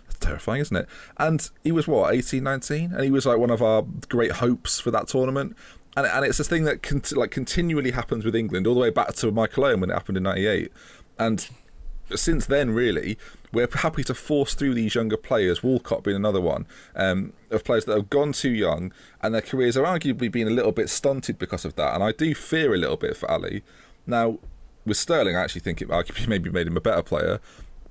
That's terrifying, isn't it? And he was, 18, 19? And he was like one of our great hopes for that tournament. And it's this thing that continually happens with England, all the way back to Michael Owen when it happened in '98. And since then, really, we're happy to force through these younger players, Walcott being another one, of players that have gone too young, and their careers are arguably being a little bit stunted because of that. And I do fear a little bit for Ali. Now, with Sterling, I actually think it arguably maybe made him a better player,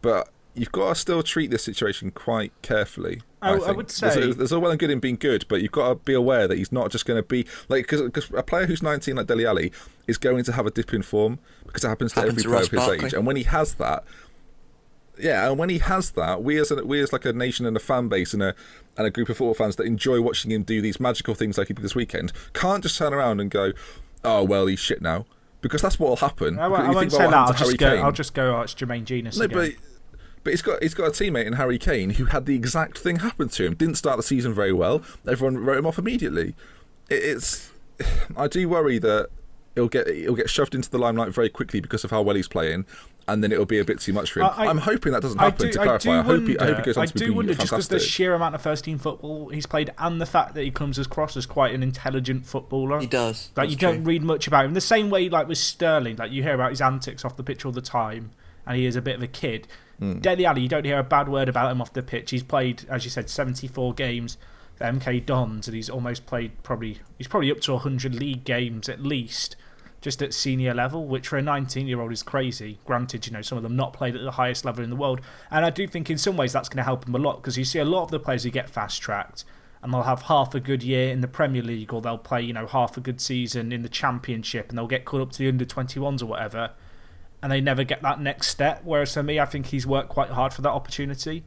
but you've got to still treat this situation quite carefully. I would say there's all well and good in being good, but you've got to be aware that he's not just going to be like, because a player who's 19 like Dele Alli is going to have a dip in form, because it happens to every player of his age. And when he has that, we as like a nation and a fan base and a group of football fans that enjoy watching him do these magical things like he did this weekend, can't just turn around and go, oh well, he's shit now, because that's what will happen. I won't say that. I'll just go. Oh, it's Jermaine Genius again. But he's got a teammate in Harry Kane who had the exact thing happen to him. Didn't start the season very well. Everyone wrote him off immediately. I do worry that he'll get shoved into the limelight very quickly because of how well he's playing, and then it'll be a bit too much for him. I'm hoping that doesn't happen. To clarify, I hope he goes on to be fantastic. I do wonder, just because the sheer amount of first team football he's played, and the fact that he comes across as quite an intelligent footballer. He does. Like, you don't read much about him. The same way, like with Sterling, like you hear about his antics off the pitch all the time, and he is a bit of a kid. Dele Alli, you don't hear a bad word about him off the pitch. He's played, as you said, 74 games for MK Dons, and he's almost played he's probably up to 100 league games at least, just at senior level, which for a 19-year-old is crazy. Granted, some of them not played at the highest level in the world. And I do think in some ways that's going to help him a lot, because you see a lot of the players who get fast-tracked, and they'll have half a good year in the Premier League, or they'll play, half a good season in the Championship, and they'll get called up to the under-21s or whatever, and they never get that next step. Whereas for me, I think he's worked quite hard for that opportunity.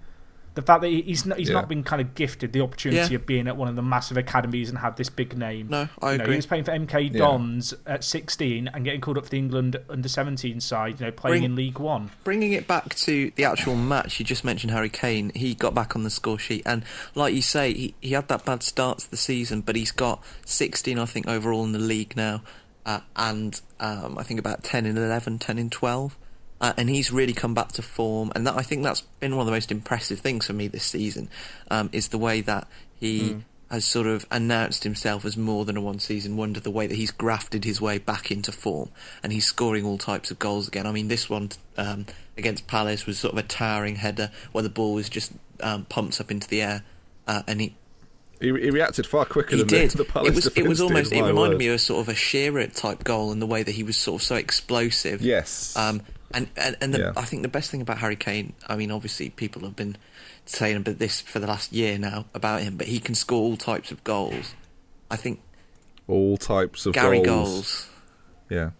The fact that he's not been kind of gifted the opportunity of being at one of the massive academies and had this big name. No, I agree. He was playing for MK Dons at 16 and getting called up for the England under-17 side, playing in League One. Bringing it back to the actual match, you just mentioned Harry Kane. He got back on the score sheet, and like you say, he had that bad start to the season, but he's got 16, I think, overall in the league now. And I think about 10 in 11, 10 in 12. And he's really come back to form. And I think that's been one of the most impressive things for me this season, is the way that he has sort of announced himself as more than a one-season wonder, the way that he's grafted his way back into form. And he's scoring all types of goals again. I mean, this one against Palace was sort of a towering header where the ball was just pumped up into the air. And he reacted far quicker than the Palace defence It was almost. did, It reminded me of sort of a Shearer type goal in the way that he was sort of so explosive. Yes. I think the best thing about Harry Kane, I mean, obviously people have been saying about this for the last year now about him, but he can score all types of goals. I think all types of Gary goals. Yeah,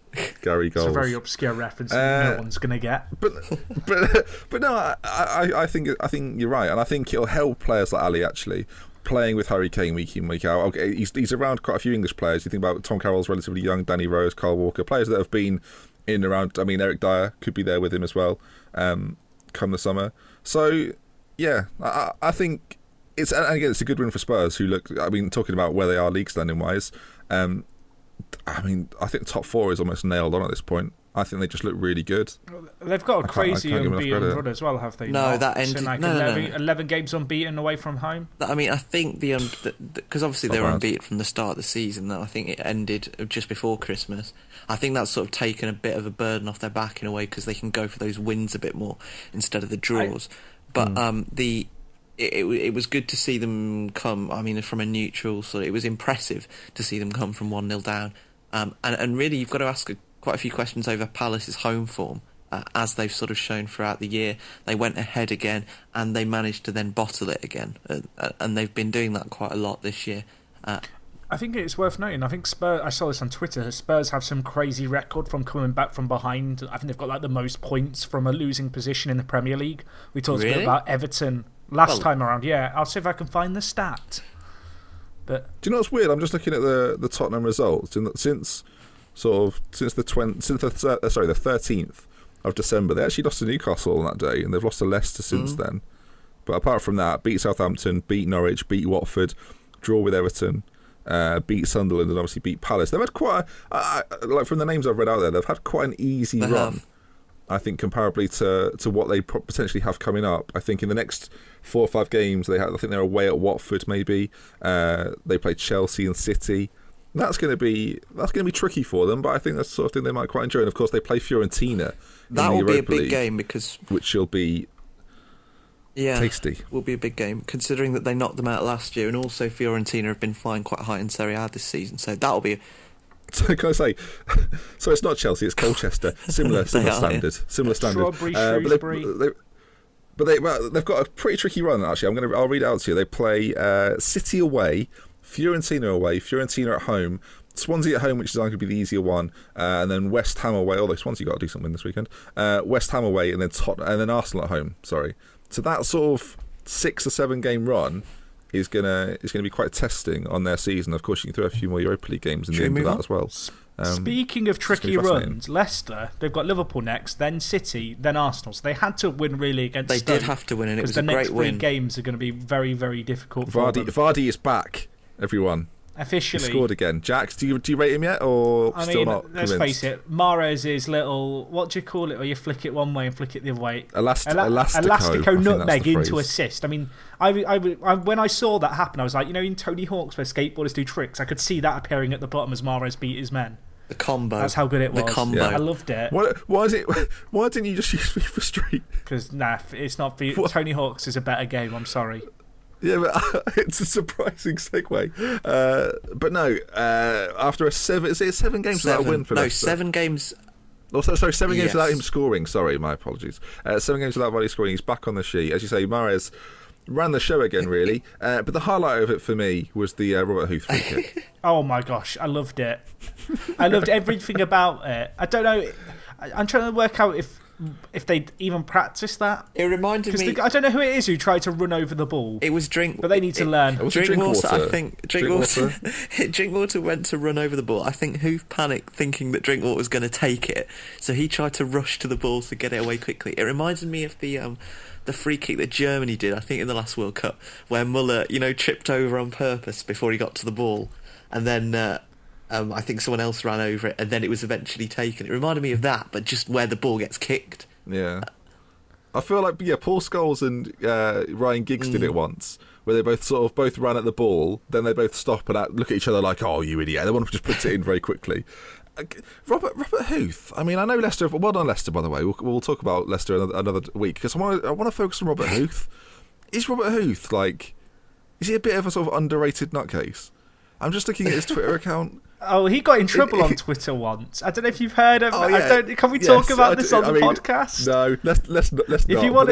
Gary goals. It's a very obscure reference that no one's going to get. But no, I think you're right, and I think it'll help players like Ali actually. Playing with Harry Kane week in, week out. Okay, he's around quite a few English players. You think about Tom Carroll's relatively young, Danny Rose, Kyle Walker, players that have been in and around. I mean, Eric Dyer could be there with him as well come the summer. So, yeah, I think it's a good win for Spurs, who look, I mean, talking about where they are league standing wise, I mean, I think top four is almost nailed on at this point. I think they just look really good. They've got a crazy unbeaten run as well, have they? No, that ended... So 11 games unbeaten away from home? I mean, I think because obviously they were unbeaten from the start of the season, I think it ended just before Christmas. I think that's sort of taken a bit of a burden off their back in a way, because they can go for those wins a bit more instead of the draws. But it was good to see them come, I mean, from a neutral, so it was impressive to see them come from 1-0 down. And really, you've got to ask quite a few questions over Palace's home form, as they've sort of shown throughout the year. They went ahead again, and they managed to then bottle it again, and they've been doing that quite a lot this year. I think it's worth noting. I think Spurs, I saw this on Twitter, Spurs have some crazy record from coming back from behind. I think they've got like the most points from a losing position in the Premier League. We talked a bit about Everton last time around. Yeah, I'll see if I can find the stat. But do you know what's weird? I'm just looking at the Tottenham results since the 13th of December. They actually lost to Newcastle on that day, and they've lost to Leicester since then. But apart from that, beat Southampton, beat Norwich, beat Watford, draw with Everton, beat Sunderland, and obviously beat Palace. They've had quite like from the names I've read out there, they've had quite an easy run. I think comparably to what they potentially have coming up. I think in the next 4 or 5 games, I think they're away at Watford. Maybe they play Chelsea and City. That's going to be tricky for them, but I think that's the sort of thing they might quite enjoy. And of course, they play Fiorentina. That will be a big League, game because which will be tasty. Will be a big game considering that they knocked them out last year, and also Fiorentina have been flying quite high in Serie A this season. So that'll be. So can I say? So it's not Chelsea, it's Colchester. Similar standard. Similar standard. Shrewsbury. But they've got a pretty tricky run. Actually, I'll read it out to you. They play City away, Fiorentina away, Fiorentina at home, Swansea at home, which is going to be the easier one, and then West Ham away. Although Swansea got a decent win this weekend. West Ham away, and then Arsenal at home. Sorry. So that sort of 6 or 7 game run is gonna be quite testing on their season. Of course, you can throw a few more Europa League games in the end of that as well. Speaking of tricky runs, Leicester, they've got Liverpool next, then City, then Arsenal. So they had to win really against Stoke. They did have to win, and it was a great win. Because the next 3 games are going to be very, very difficult for them. Vardy is back, everyone. Officially. He scored again. Jack, do you rate him yet, or still not let's convinced? face it, Mahrez is little, what do you call it, where you flick it one way and flick it the other way? Elastico nutmeg into assist. I mean, I when I saw that happen, I was like, in Tony Hawk's where skateboarders do tricks, I could see that appearing at the bottom as Mahrez beat his men. The combo. That's how good it was. The combo. Yeah. I loved it. Why didn't you just use FIFA Street? Because, it's not... Tony Hawk's is a better game, I'm sorry. Yeah, but it's a surprising segue. But no, after a 7 games without a win for Leicester. 7 games... Oh, sorry, 7 games without him scoring. Sorry, my apologies. 7 games without Vardy scoring. He's back on the sheet. As you say, Mahrez ran the show again, really. But the highlight of it for me was the Robert Huth free kick. Oh my gosh, I loved it. I loved everything about it. I don't know. I'm trying to work out if they even practice that. It reminded me. I don't know who it is who tried to run over the ball. It was but they need to learn. Drinkwater, I think. Drinkwater went to run over the ball. I think Huth panicked, thinking that Drinkwater was going to take it, so he tried to rush to the ball to get it away quickly. It reminded me of the free kick that Germany did, I think, in the last World Cup, where Muller, tripped over on purpose before he got to the ball, and then I think someone else ran over it, and then it was eventually taken. It reminded me of that, but just where the ball gets kicked. Yeah. I feel like, Paul Scholes and Ryan Giggs did it once, where they both ran at the ball, then they both stop and look at each other like, oh, you idiot. And one of them just puts it in very quickly. Robert Huth. I mean, I know Leicester. Well done, Leicester, by the way. We'll talk about Leicester another week, because I want to focus on Robert Huth. Is Robert Huth, is he a bit of a sort of underrated nutcase? I'm just looking at his Twitter account. Oh, he got in trouble on Twitter once. I don't know if you've heard of it. Can we talk about this on the podcast? No, let's not. If you want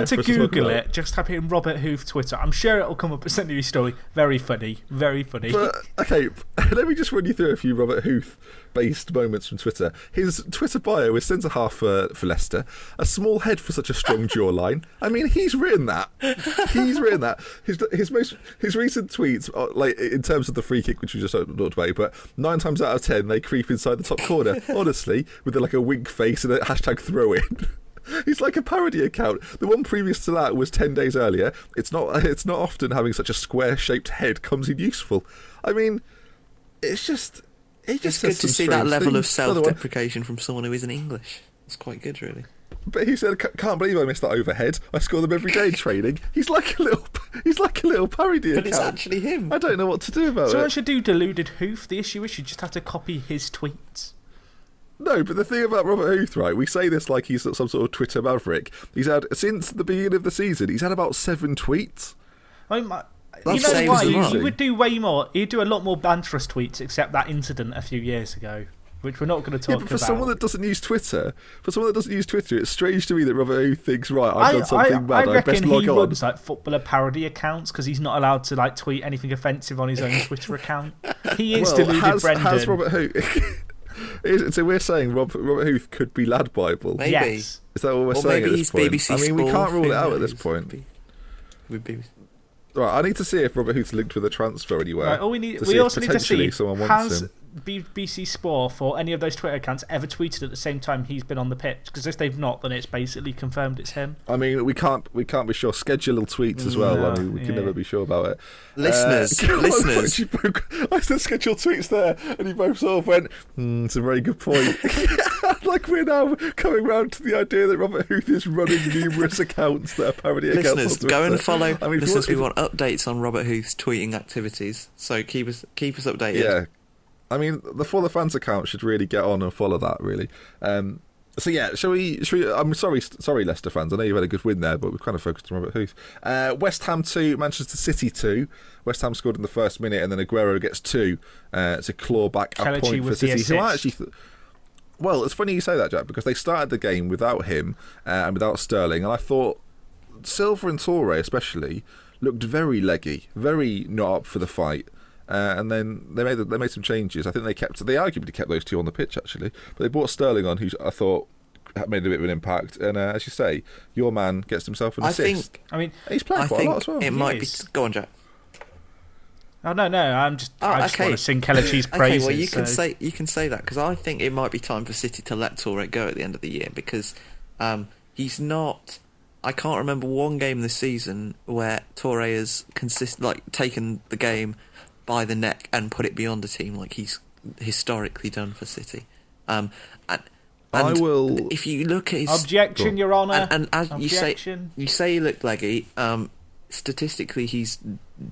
to Google it, just type in Robert Huth Twitter. I'm sure it'll come up as a news story. Very funny. Very funny. But, okay, let me just run you through a few Robert Huth-based moments from Twitter. His Twitter bio is centre-half for Leicester. A small head for such a strong jawline. I mean, he's written that. His recent tweets, in terms of the free kick, which we just talked about, but 9 times out of 10 they creep inside the top corner, honestly, with a wink face and a hashtag throw in. He's like a parody account. The one previous to that was 10 days earlier. It's not often having such a square-shaped head comes in useful. I mean, it's good to see that level of self-deprecation from someone who isn't English. It's quite good, really. But he said, "Can't believe I missed that overhead. I score them every day in training." He's like a little parody account. But it's actually him. I don't know what to do about it. Someone should do deluded Hoof. The issue is you just have to copy his tweets. No, but the thing about Robert Huth, right? We say this like he's some sort of Twitter maverick. He's had, since the beginning of the season, he's had about 7 tweets. You know why? He would do way more. He'd do a lot more banterous tweets, except that incident a few years ago. which we're not going to Yeah, talk but for about. someone that doesn't use Twitter, it's strange to me that Robert Huth thinks, right, I've done something bad, I best reckon log he on. runs like footballer parody accounts because he's not allowed to like tweet anything offensive on his own Twitter account. He is deluded, Brendan. Has Robert Huth... So we're saying Robert Huth could be Lad Bible? Maybe. Yes. Is that what we're Or saying maybe at he's this point? BBC I mean, we Sport, can't rule it who out at knows? this point. Would be. Right, I need to see if Robert Huth's linked with a transfer anywhere. Right, all we also need to see someone wants has him. BBC Sport or any of those Twitter accounts ever tweeted at the same time he's been on the pitch? Because if they've not, then it's basically confirmed it's him. I mean, we can't be sure. Schedule tweets as well. No, I mean, we can never be sure about it. Listeners. I said schedule tweets there, and you both sort of went, it's a very good point. Like we're now coming round to the idea that Robert Huth is running numerous accounts that are parody accounts. Listeners, go and follow. I mean, listeners, we want updates on Robert Huth's tweeting activities, so keep us updated. Yeah. I mean, the ForTheFans account should really get on and follow that, really. So yeah, shall we? I'm sorry, Leicester fans. I know you've had a good win there, but we've kind of focused on Robert Huth. West Ham 2, Manchester City 2. West Ham scored in the first minute, and then Aguero gets 2 to claw back a Kelechi point for with the City. Who I assist. actually well, it's funny you say that, Jack, because they started the game without him and without Sterling, and I thought Silva and Toure especially looked very leggy, very not up for the fight. And then they made some changes. I think they arguably kept those two on the pitch actually, but they brought Sterling on, who I thought made a bit of an impact. And as you say, your man gets himself an assist. He's playing quite a lot as well. It might be. Go on, Jack. Oh no, I just want to sing Kelechi's praises. Okay, well you can say that because I think it might be time for City to let Toure go at the end of the year because he's not. I can't remember one game this season where Toure has taken the game by the neck and put it beyond a team like he's historically done for City. And I will. If you look at his objection, Your Honour, and as objection. you say he looked leggy. Statistically, he's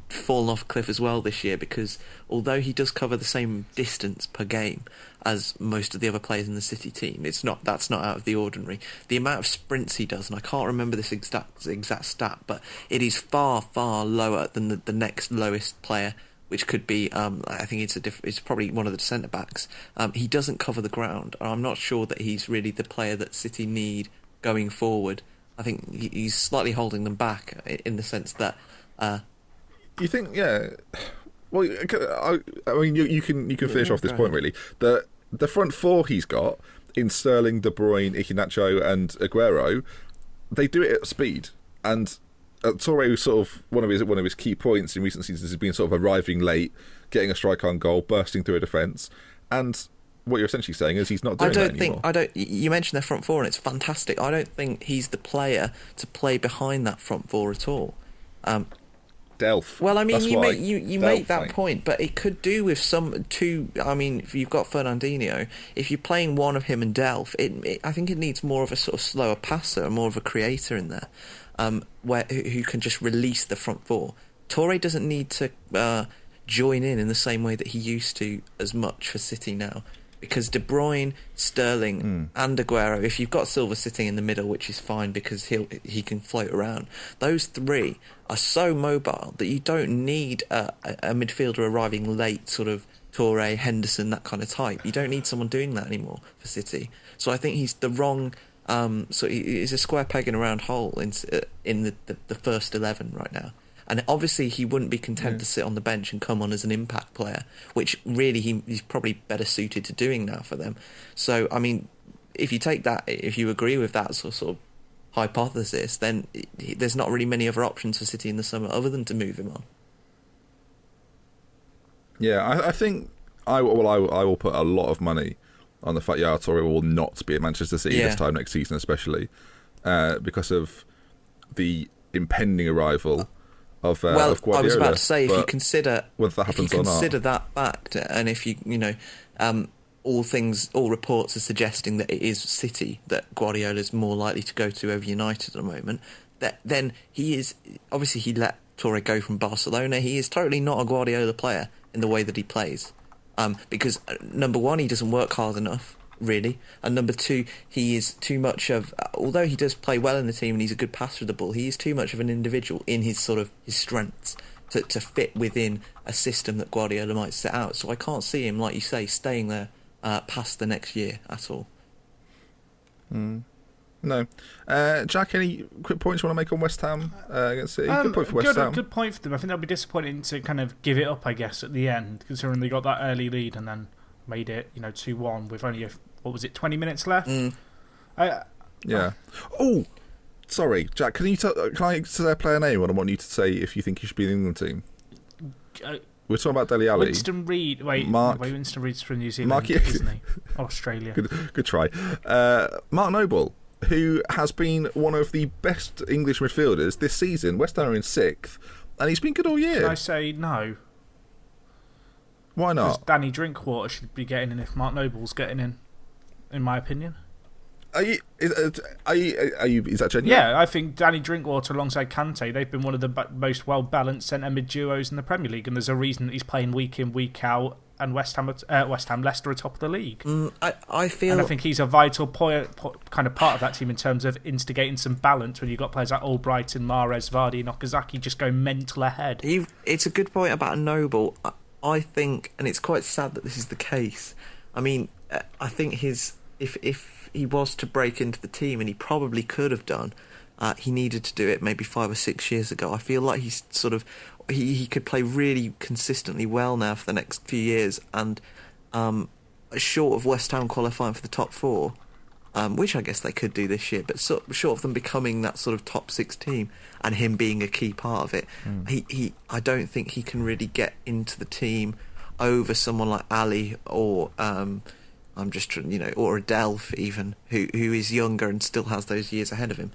fallen off a cliff as well this year because although he does cover the same distance per game as most of the other players in the City team, that's not out of the ordinary. The amount of sprints he does, and I can't remember this exact stat, but it is far lower than the next lowest player, which could be, I think it's probably one of the centre backs. He doesn't cover the ground, and I'm not sure that he's really the player that City need going forward. I think he's slightly holding them back in the sense that. You think, yeah? Well, I mean, you can finish off this point really. The front four he's got in Sterling, De Bruyne, Iheanacho, and Aguero, they do it at speed, and Toure, sort of one of his key points in recent seasons has been sort of arriving late, getting a strike on goal, bursting through a defence, and what you're essentially saying is he's not doing that anymore. You mentioned their front four, and it's fantastic. I don't think he's the player to play behind that front four at all. Delph. Well, I mean, That's you make that point, but it could do with two. I mean, if you've got Fernandinho, if you're playing one of him and Delph, I think it needs more of a sort of slower passer, more of a creator in there, who can just release the front four. Toure doesn't need to join in the same way that he used to as much for City now. Because De Bruyne, Sterling and Aguero, if you've got Silva sitting in the middle, which is fine because he can float around, those three are so mobile that you don't need a midfielder arriving late, sort of Toure, Henderson, that kind of type. You don't need someone doing that anymore for City. So I think he's the wrong... so he's a square peg in a round hole in the first 11 right now. And obviously he wouldn't be content to sit on the bench and come on as an impact player, which really he's probably better suited to doing now for them. So, I mean, if you agree with that sort of hypothesis, then there's not really many other options for City in the summer other than to move him on. Yeah, I think I will put a lot of money on the fact Yaya Toure will not be at Manchester City this time next season, especially because of the impending arrival of Guardiola. I was about to say, if you consider whether that happens or not, that fact, and if all reports are suggesting that it is City that Guardiola is more likely to go to over United at the moment, then he is obviously he let Toure go from Barcelona. He is totally not a Guardiola player in the way that he plays, because number one, he doesn't work hard enough. Really, and number two, he is too much of. Although he does play well in the team and he's a good passer of the ball, he is too much of an individual in his strengths to fit within a system that Guardiola might set out. So I can't see him, like you say, staying there past the next year at all. No. Jack, any quick points you want to make on West Ham against City? Good point for West Ham. Good point for them. I think they'll be disappointing to kind of give it up, I guess, at the end, considering they got that early lead and then made it, 2-1 with only, 20 minutes left? Yeah. Oh, sorry, Jack, can I say a player name, and I want you to say if you think he should be in the England team? We're talking about Dele Alli. Winston Reid. Winston Reid's from New Zealand, isn't he? Australia. Good try. Mark Noble, who has been one of the best English midfielders this season. West Ham are in 6th, and he's been good all year. Can I say no? Why not? Because Danny Drinkwater should be getting in if Mark Noble's getting in my opinion. Is that genuine? Yeah, I think Danny Drinkwater alongside Kante, they've been one of the most well-balanced centre-mid duos in the Premier League, and there's a reason that he's playing week in, week out, and Leicester are top of the league. I think he's a vital kind of part of that team in terms of instigating some balance when you've got players like Albrighton, Mahrez, Vardy and Okazaki just going mental ahead. It's a good point about Noble. I think, and it's quite sad that this is the case, I mean, I think if he was to break into the team, and he probably could have done, he needed to do it maybe 5 or 6 years ago. I feel like he's sort of he could play really consistently well now for the next few years, and short of West Ham qualifying for the top 4, which I guess they could do this year, but short of them becoming that sort of top 6 team and him being a key part of it, I don't think he can really get into the team over someone like Ali or I'm just trying, or Delph even, who is younger and still has those years ahead of him.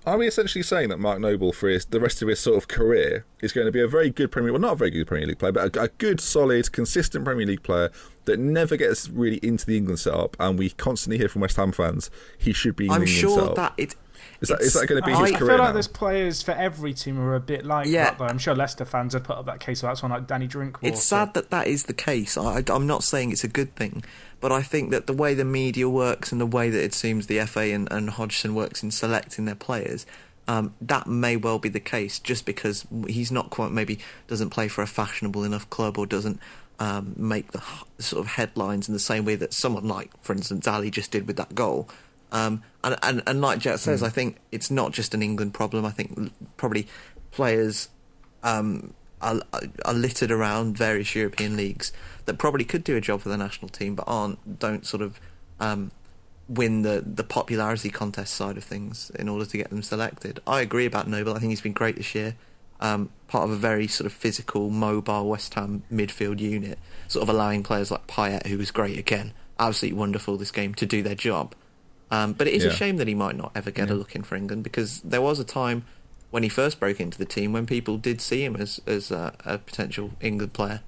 Are we essentially saying that Mark Noble, for the rest of his sort of career, is going to be a very good not a very good Premier League player, but a good, solid, consistent Premier League player that never gets really into the England setup, and we constantly hear from West Ham fans he should be in the England setup? That it. Is that going to be his career? I feel like now? there's players for every team who are a bit like that, though. I'm sure Leicester fans have put up that case, so that's one like Danny Drinkwater. It's sad that is the case. I'm not saying it's a good thing, but I think that the way the media works and the way that it seems the FA and Hodgson works in selecting their players, that may well be the case, just because he's not quite, maybe doesn't play for a fashionable enough club or doesn't make the sort of headlines in the same way that someone like, for instance, Ali just did with that goal. And like Jack says, I think it's not just an England problem. I think probably players are littered around various European leagues that probably could do a job for the national team, but don't sort of win the popularity contest side of things in order to get them selected. I agree about Noble. I think he's been great this year. Part of a very sort of physical, mobile West Ham midfield unit, sort of allowing players like Payet, who was great again, absolutely wonderful this game, to do their job. But it is a shame that he might not ever get a look in for England, because there was a time when he first broke into the team when people did see him as a potential England player.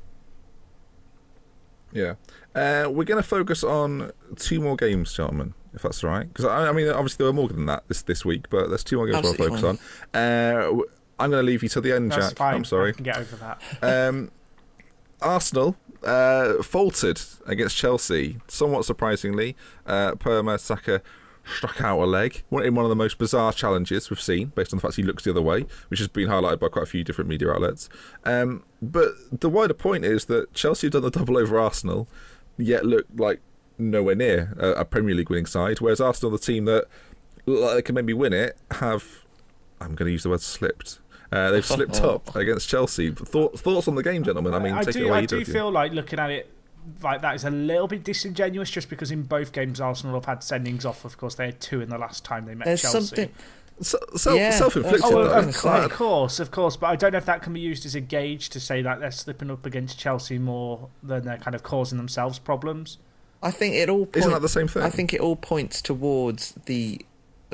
Yeah. We're going to focus on 2 more games, gentlemen, if that's all right. Because, I mean, obviously there were more than that this week, but there's 2 more games we'll focus on. I'm going to leave you till the end, Jack. Fine. I'm sorry. I can get over that. Arsenal faltered against Chelsea, somewhat surprisingly. Per Mertesacker struck out a leg in one of the most bizarre challenges we've seen, based on the fact he looks the other way, which has been highlighted by quite a few different media outlets. But the wider point is that Chelsea have done the double over Arsenal, yet look like nowhere near a Premier League winning side, whereas Arsenal, the team that look like they can maybe win it, have, I'm going to use the word slipped. They've slipped up against Chelsea. Thoughts on the game, gentlemen? I mean, take it away. I do feel like looking at it like that is a little bit disingenuous, just because in both games Arsenal have had sendings off. Of course, they had 2 in the last time they met Chelsea. Self-inflicted. Of course, but I don't know if that can be used as a gauge to say that they're slipping up against Chelsea more than they're kind of causing themselves problems. I think it all isn't that the same thing? I think it all points towards the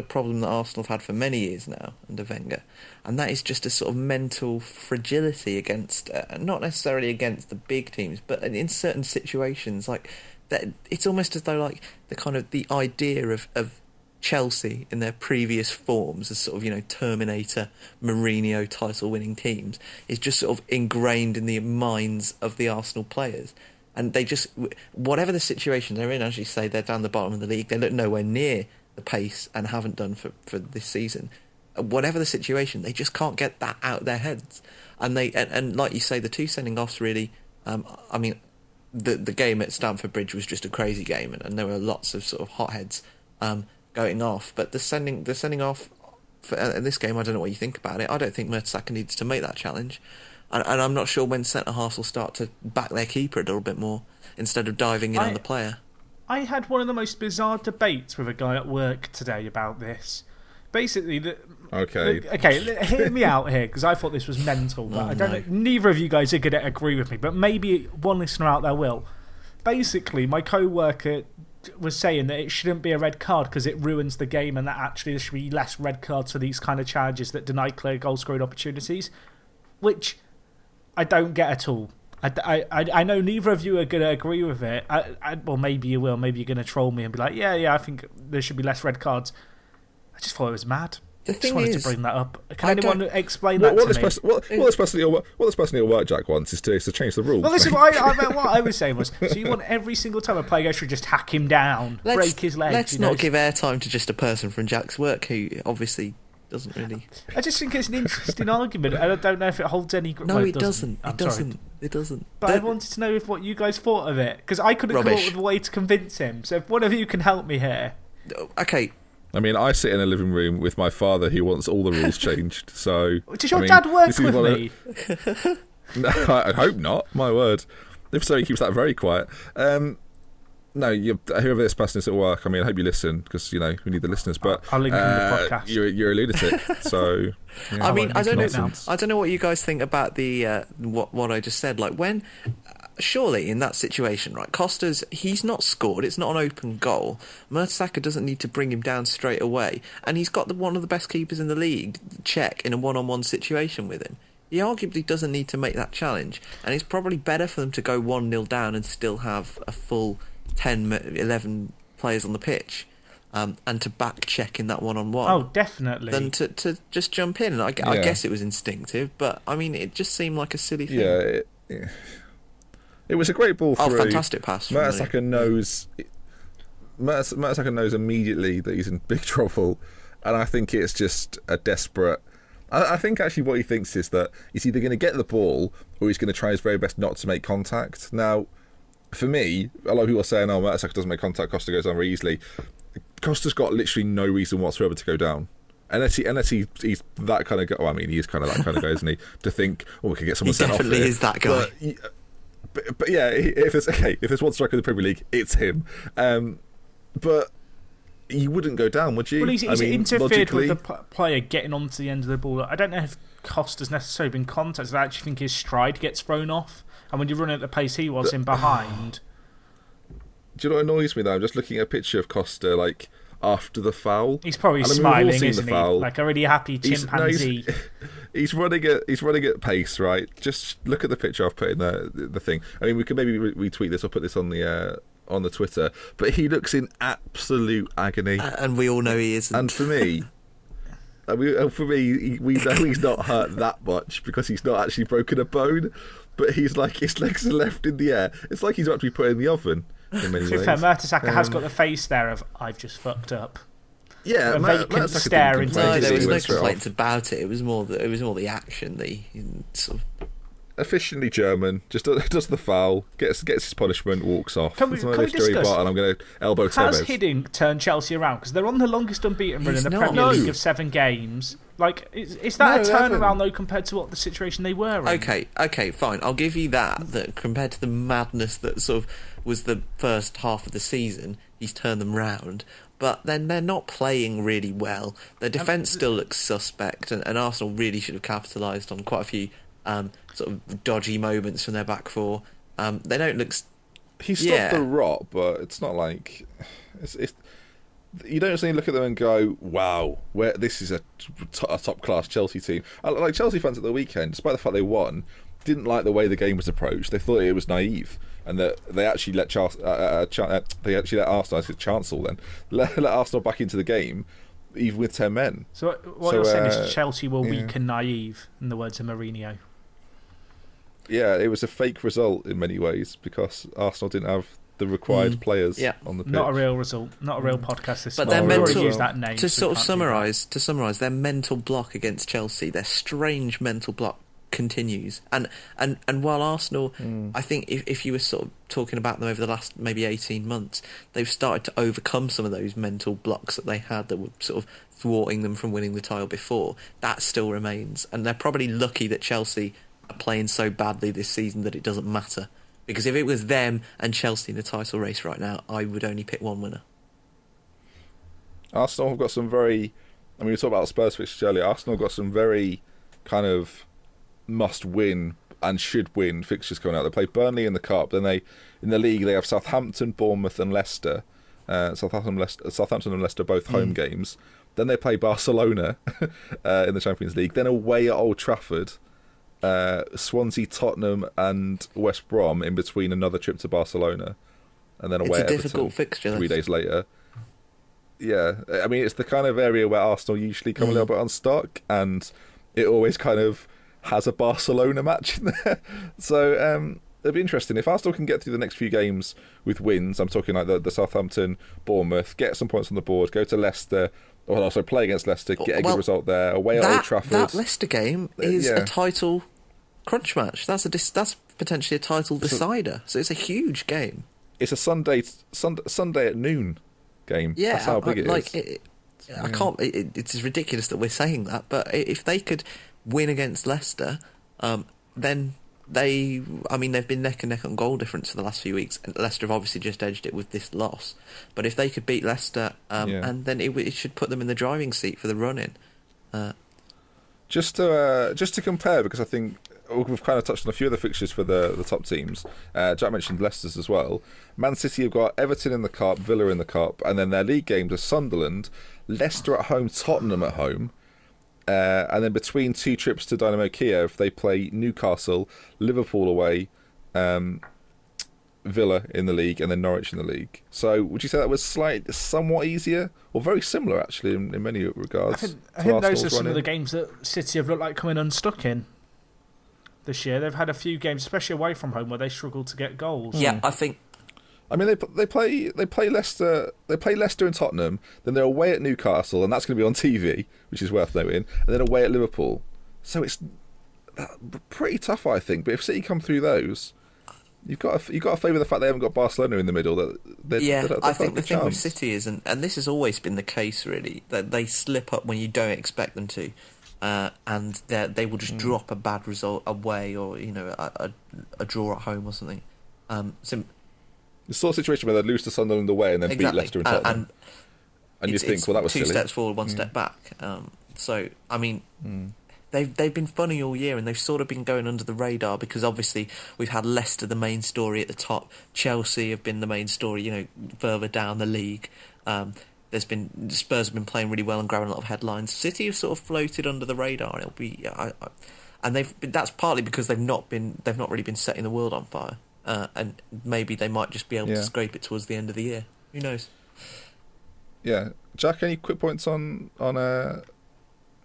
problem that Arsenal have had for many years now under Wenger, and that is just a sort of mental fragility against, not necessarily against the big teams, but in certain situations, like that. It's almost as though like the idea of Chelsea in their previous forms as sort of Terminator, Mourinho title winning teams is just sort of ingrained in the minds of the Arsenal players. And they just, whatever the situation they're in, as you say, they're down the bottom of the league, they look nowhere near the pace and haven't done for this season. Whatever the situation, they just can't get that out of their heads. And like you say, the 2 sending offs really, I mean, the game at Stamford Bridge was just a crazy game, and there were lots of sort of hotheads going off. But the sending off in this game, I don't know what you think about it. I don't think Mertesacker needs to make that challenge, and I'm not sure when centre halves will start to back their keeper a little bit more instead of diving in on the player. I had one of the most bizarre debates with a guy at work today about this. Basically, okay, hear me out here, because I thought this was mental. But I don't know, neither of you guys are going to agree with me, but maybe one listener out there will. Basically, my co-worker was saying that it shouldn't be a red card because it ruins the game, and that actually there should be less red cards for these kind of challenges that deny clear goal-scoring opportunities, which I don't get at all. I know neither of you are going to agree with it. Well, maybe you will. Maybe you're going to troll me and be like, yeah, I think there should be less red cards. I just thought it was mad. The thing just wanted is, to bring that up. Can anyone explain that to me? What this person at your work, Jack, wants is to change the rules. Well, this is what I was saying was, so you want every single time a player goes through, just hack him down, break his leg. Let's not give airtime to just a person from Jack's work who obviously doesn't really... I just think it's an interesting argument, and I don't know if it holds any... No, it doesn't. It doesn't. But I wanted to know what you guys thought of it, because I couldn't come up with a way to convince him. So if one of you can help me here... Okay. I mean, I sit in a living room with my father who wants all the rules changed, so... Does your dad work with me? No, I hope not, my word. If so, he keeps that very quiet. No, whoever this person is at work, I mean, I hope you listen, because, we need the listeners, but... I'll link in the podcast. You're a lunatic, so... Yeah, I mean, I don't know what you guys think about the what I just said. Like, when... Surely, in that situation, right, Costa's, he's not scored, it's not an open goal. Mertesacker doesn't need to bring him down straight away, and he's got one of the best keepers in the league, Czech, in a one-on-one situation with him. He arguably doesn't need to make that challenge, and it's probably better for them to go 1-0 down and still have a full 10, 11 players on the pitch, and to back check in that one-on-one. Oh, definitely. Than to just jump in. And I guess it was instinctive, but, I mean, it just seemed like a silly thing. Yeah, it was a great ball through. Oh, fantastic pass. Mertesacker knows immediately that he's in big trouble, and I think it's just a desperate... I think actually what he thinks is that he's either going to get the ball or he's going to try his very best not to make contact. Now, for me, a lot of people are saying, Mertesacker doesn't make contact, Costa goes down very easily. Costa's got literally no reason whatsoever to go down. Unless he's that kind of guy. Well, I mean, he is kind of that kind of guy, isn't he? To think, we could get someone sent off here. He definitely is that guy. But yeah, if there's one striker in the Premier League, it's him. But you wouldn't go down, would you? Well, he's interfered with the player getting onto the end of the ball. I don't know if Costa's necessarily been contacted. I actually think his stride gets thrown off, and when you run at the pace he was in behind... Do you know what annoys me, though? I'm just looking at a picture of Costa, like, after the foul. He's probably smiling, isn't he? Like a really happy chimpanzee. He's running at pace, right? Just look at the picture I've put in the thing. I mean, we could maybe retweet this or put this on the Twitter. But he looks in absolute agony, and we all know he isn't. And for me, we know he's not hurt that much because he's not actually broken a bone. But he's like, his legs are left in the air. It's like he's about to be put in the oven. In many ways. Fair, Mertesacker has got the face there of I've just fucked up. Yeah, a vacant stare into No, there was no complaints about it. It was more the action. The sort of efficiently German, just does the foul, gets his punishment, walks off. Can we discuss? And I'm going to elbow Tevez. Has Hiddink turned Chelsea around? Because they're on the longest unbeaten run in the Premier League of 7 games. Like, is that a turnaround though compared to what the situation they were in? Okay, fine. I'll give you that compared to the madness that sort of was the first half of the season, he's turned them round. But then they're not playing really well. Their defence still looks suspect, and Arsenal really should have capitalised on quite a few sort of dodgy moments from their back four. They don't look... He stopped the rot, but it's not like... You don't suddenly look at them and go, wow, this is a top-class Chelsea team. Like Chelsea fans at the weekend, despite the fact they won, didn't like the way the game was approached. They thought it was naive, and that they actually let Arsenal, Chancel then, let Arsenal back into the game, even with 10 men. So what you're saying is Chelsea were weak and naive, in the words of Mourinho. Yeah, it was a fake result in many ways, because Arsenal didn't have the required players on the pitch. Not a real result, not a real podcast this but morning. Their mental, use that name, to sort of summarise, their mental block against Chelsea, their strange mental block continues. And while Arsenal, I think if you were sort of talking about them over the last maybe 18 months, they've started to overcome some of those mental blocks that they had that were sort of thwarting them from winning the title before. That still remains, and they're probably lucky that Chelsea are playing so badly this season that it doesn't matter. Because if it was them and Chelsea in the title race right now, I would only pick one winner. Arsenal have got some very... I mean, we talked about Spurs fixtures earlier. Arsenal have got some very kind of must-win and should-win fixtures coming out. They play Burnley in the Cup. Then in the league, they have Southampton, Bournemouth and Leicester. Southampton and Leicester both home games. Then they play Barcelona in the Champions League. Then away at Old Trafford. Swansea, Tottenham and West Brom in between another trip to Barcelona, and then away it's a at difficult Everton fixture 3 days later. Yeah, I mean, it's the kind of area where Arsenal usually come a little bit unstuck, and it always kind of has a Barcelona match in there. So it'll be interesting if Arsenal can get through the next few games with wins. I'm talking like the Southampton, Bournemouth, get some points on the board, go to Leicester. Well, also play against Leicester, get a good result there. Away at Old Trafford. That Leicester game is a title crunch match. That's potentially a title decider. So it's a huge game. It's a Sunday at noon game. Yeah, that's how big it is. I can't. It's ridiculous that we're saying that, but if they could win against Leicester, then they've been neck and neck on goal difference for the last few weeks, and Leicester have obviously just edged it with this loss. But if they could beat Leicester, and then it should put them in the driving seat for the run-in. Just to compare, because I think we've kind of touched on a few of the fixtures for the top teams. Jack mentioned Leicester's as well. Man City have got Everton in the Cup, Villa in the Cup, and then their league games are Sunderland, Leicester at home, Tottenham at home. And then between two trips to Dynamo Kiev, they play Newcastle, Liverpool away, Villa in the league, and then Norwich in the league. So would you say that was somewhat easier, or very similar actually in many regards? I think those are some of the games that City have looked like coming unstuck in this year. They've had a few games, especially away from home, where they struggled to get goals. Yeah, I think. I mean, they play Leicester. They play Leicester and Tottenham. Then they're away at Newcastle, and that's going to be on TV, which is worth noting. And then away at Liverpool. So it's pretty tough, I think. But if City come through those, you've got to favour the fact they haven't got Barcelona in the middle. I think the thing with City is, and this has always been the case, really, that they slip up when you don't expect them to. And they will just drop a bad result away, or a draw at home or something. The sort of situation where they lose to Sunderland away and then beat Leicester and Tottenham. And you think, well, that was two silly. steps forward, one step back. So, I mean, they've been funny all year, and they've sort of been going under the radar because obviously we've had Leicester the main story at the top, Chelsea have been the main story, further down the league. Spurs have been playing really well and grabbing a lot of headlines. City have sort of floated under the radar, and it'll be, and that's partly because they've not really been setting the world on fire. And maybe they might just be able to scrape it towards the end of the year. Who knows? Yeah, Jack. Any quick points on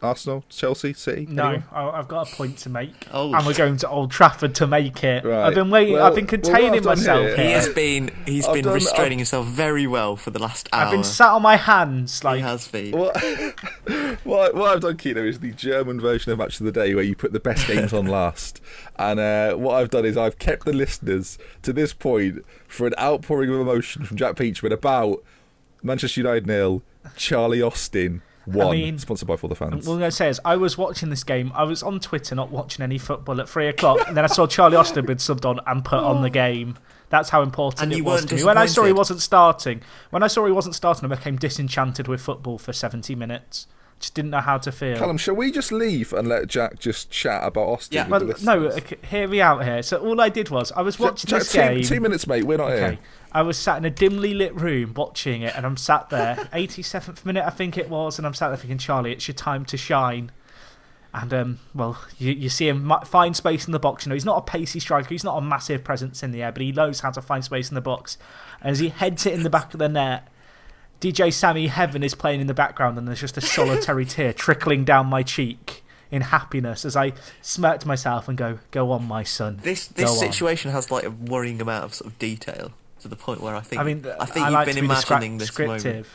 Arsenal, Chelsea, City? No, I've got a point to make, and we're going to Old Trafford to make it. Right. I've been waiting. I've been containing myself here. He's been restraining himself very well for the last hour. I've been sat on my hands. He has been. What I've done, Kino, is the German version of Match of the Day, where you put the best games on last. And what I've done is I've kept the listeners to this point for an outpouring of emotion from Jack Peachman about Manchester United 0, Charlie Austin 1, sponsored by ForTheFans. What I'm going to say is, I was watching this game. I was on Twitter not watching any football at 3 o'clock, and then I saw Charlie Austin been subbed on and put on the game. That's how important it was to me. When I saw he wasn't starting, I became disenchanted with football for 70 minutes. Just didn't know how to feel. Callum, shall we just leave and let Jack just chat about Austin? Yeah, well, no, hear me out here. So all I did was, I was watching this game. 2 minutes, mate, we're not here. I was sat in a dimly lit room watching it, and I'm sat there, 87th minute I think it was, and I'm sat there thinking, Charlie, it's your time to shine. And, you see him find space in the box. He's not a pacey striker, he's not a massive presence in the air, but he knows how to find space in the box. And as he heads it in the back of the net, DJ Sammy Heaven is playing in the background, and there's just a solitary tear trickling down my cheek in happiness as I smirk to myself and go on, my son. This situation has like a worrying amount of sort of detail, to the point where I think you've been imagining this moment.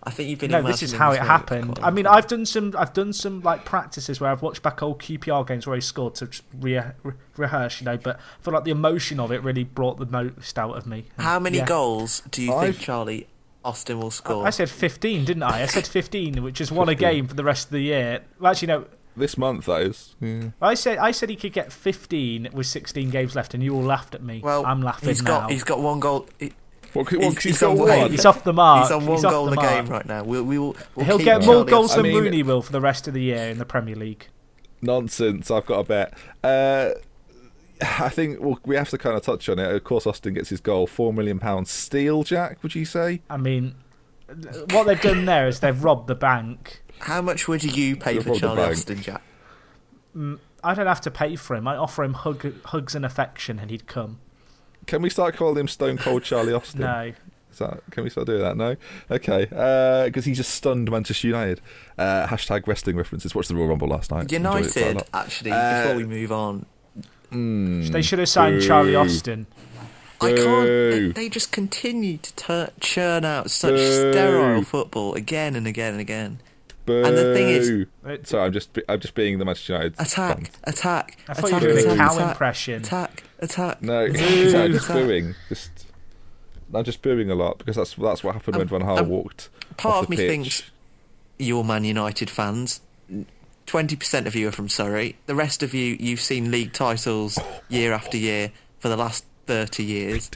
I think you've been. No, this is how it happened. I mean, I've done some like practices where I've watched back old QPR games where he scored to just rehearse, but I feel like the emotion of it really brought the most out of me. How many goals do you think Charlie Austin will score? I said 15, didn't I? I said 15, which is 1 a game for the rest of the year. Well, actually, no. This month, that is. Yeah. I said he could get 15 with 16 games left, and you all laughed at me. Well, I'm laughing now. He's got 1 goal. He's off the mark. He's on 1 goal a game right now. We'll He'll get more goals than Rooney will for the rest of the year in the Premier League. Nonsense, I've got a bet. I think we have to kind of touch on it. Of course, Austin gets his goal. £4 million steal, Jack, would you say? I mean, what they've done there is they've robbed the bank. How much would you pay for Charlie Austin, Jack? I don't have to pay for him. I offer him hugs and affection and he'd come. Can we start calling him Stone Cold Charlie Austin? No. Can we start doing that? No? Okay. Because he just stunned Manchester United. Hashtag wrestling references. Watched the Royal Rumble last night. United, actually, before we move on. They should have signed Charlie Austin. I can't. They just continue to churn out such sterile football again and again and again. Boo. And the thing is, sorry, I'm just being the Manchester United attack. I thought you were doing a cow impression. Attack. No, I'm just booing. I'm just booing a lot because that's what happened when Van Gaal walked. Part off of me pitch. thinks you're Man United fans. 20% of you are from Surrey. The rest of you, you've seen league titles year after year for the last 30 years.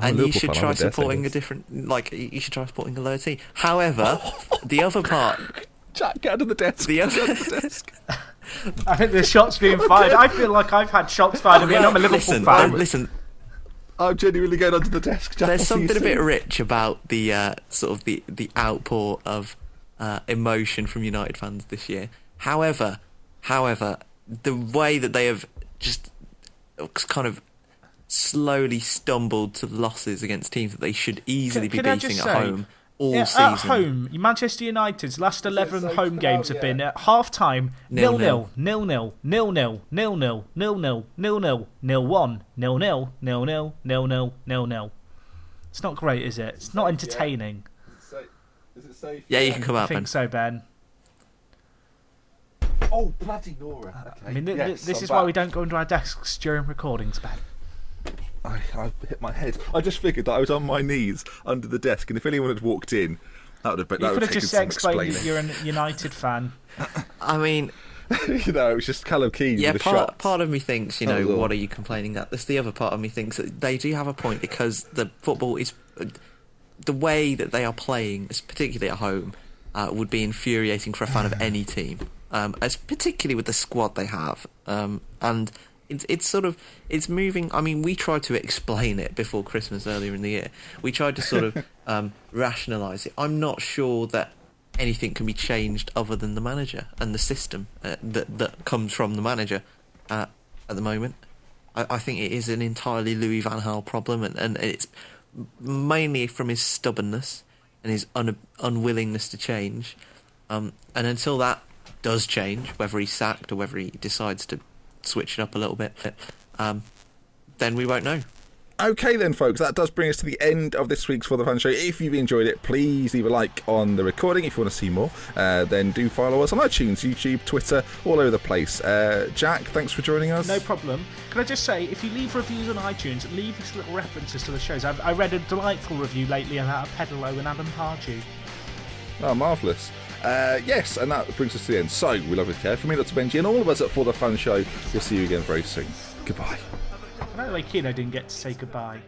And you should try supporting a different, you should try supporting a lower team. However, the other part... Jack, get under the desk. I think there's shots being fired. I feel like I've had shots fired at me and I'm a Liverpool fan. Listen. I'm genuinely going under the desk, Jack. There's something a bit rich about the sort of the outpour of emotion from United fans this year. However, the way that they have just kind of slowly stumbled to losses against teams that they should easily be beating at home all season. At home, Manchester United's last 11 home games have been at half-time 0-0, 0-0, 0-0, 0-0, 0-0, 0-0, 0-1, 0-0, 0-0, 0-0, 0-0. It's not great, is it? It's not entertaining. Is it safe? Yeah, you can come out, I think Ben. so, Ben. Oh, bloody Nora. Okay. I mean, this is why we don't go into our desks during recordings, Ben. I hit my head. I just figured that I was on my knees under the desk, and if anyone had walked in, that would have been. You could have just explained that you're a United fan. I mean, it was just Callum Keane. Yeah, with the part of me thinks, what are you complaining at? That's the other part of me thinks that they do have a point because the football is the way that they are playing, particularly at home, would be infuriating for a fan of any team, as particularly with the squad they have, and. It's moving. I mean, we tried to explain it before Christmas earlier in the year. We tried to sort of rationalise it. I'm not sure that anything can be changed other than the manager and the system that comes from the manager at the moment. I think it is an entirely Louis van Gaal problem, and it's mainly from his stubbornness and his unwillingness to change. And until that does change, whether he's sacked or whether he decides to switch it up a little bit, then we won't know. Okay then, folks, that does bring us to the end of this week's For The Fans show. If you've enjoyed it, please leave a like on the recording. If you want to see more, then do follow us on iTunes, YouTube, Twitter, all over the place. Jack, thanks for joining us. No problem. Can I just say, if you leave reviews on iTunes, leave us little references to the shows. I read a delightful review lately about Pedalo and Adam Pardew. Oh, marvellous. Yes, and that brings us to the end. So, we love you, care. For me, Dr. Benji, and all of us at For The Fans show, we'll see you again very soon. Goodbye. I know Kino didn't get to say goodbye.